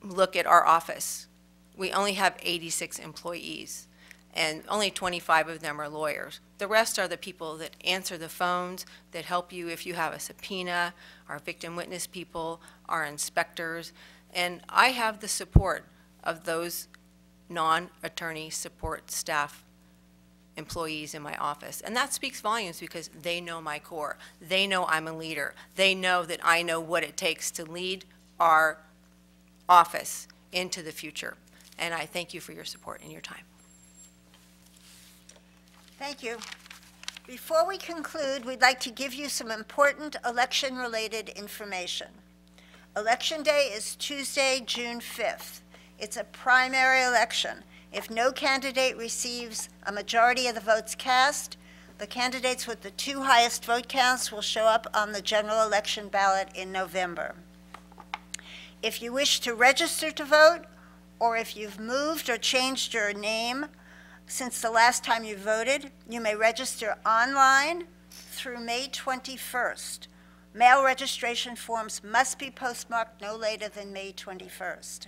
look at our office. We only have 86 employees, and only 25 of them are lawyers. The rest are the people that answer the phones, that help you if you have a subpoena, our victim witness people, our inspectors, and I have the support of those non-attorney support staff employees in my office. And that speaks volumes because they know my core. They know I'm a leader. They know that I know what it takes to lead our office into the future. And I thank you for your support and your time. Thank you. Before we conclude, we'd like to give you some important election-related information. Election Day is Tuesday, June 5th. It's a primary election. If no candidate receives a majority of the votes cast, the candidates with the 2 highest vote counts will show up on the general election ballot in November. If you wish to register to vote, or if you've moved or changed your name since the last time you voted, you may register online through May 21st. Mail registration forms must be postmarked no later than May 21st.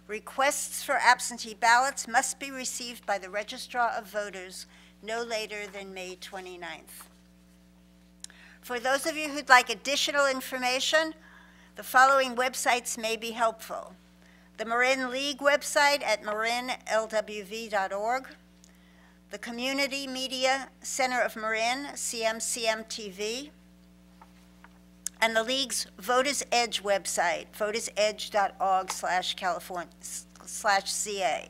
Requests for absentee ballots must be received by the Registrar of Voters no later than May 29th. For those of you who'd like additional information, the following websites may be helpful. The Marin League website at marinlwv.org, the Community Media Center of Marin, CMCM-TV, and the League's Voters Edge website, votersedge.org/California/CA.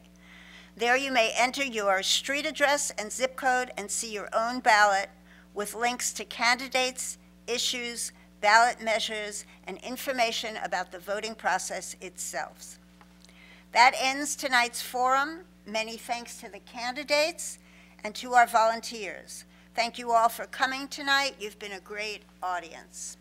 There you may enter your street address and zip code and see your own ballot with links to candidates, issues, ballot measures, and information about the voting process itself. That ends tonight's forum. Many thanks to the candidates and to our volunteers. Thank you all for coming tonight. You've been a great audience.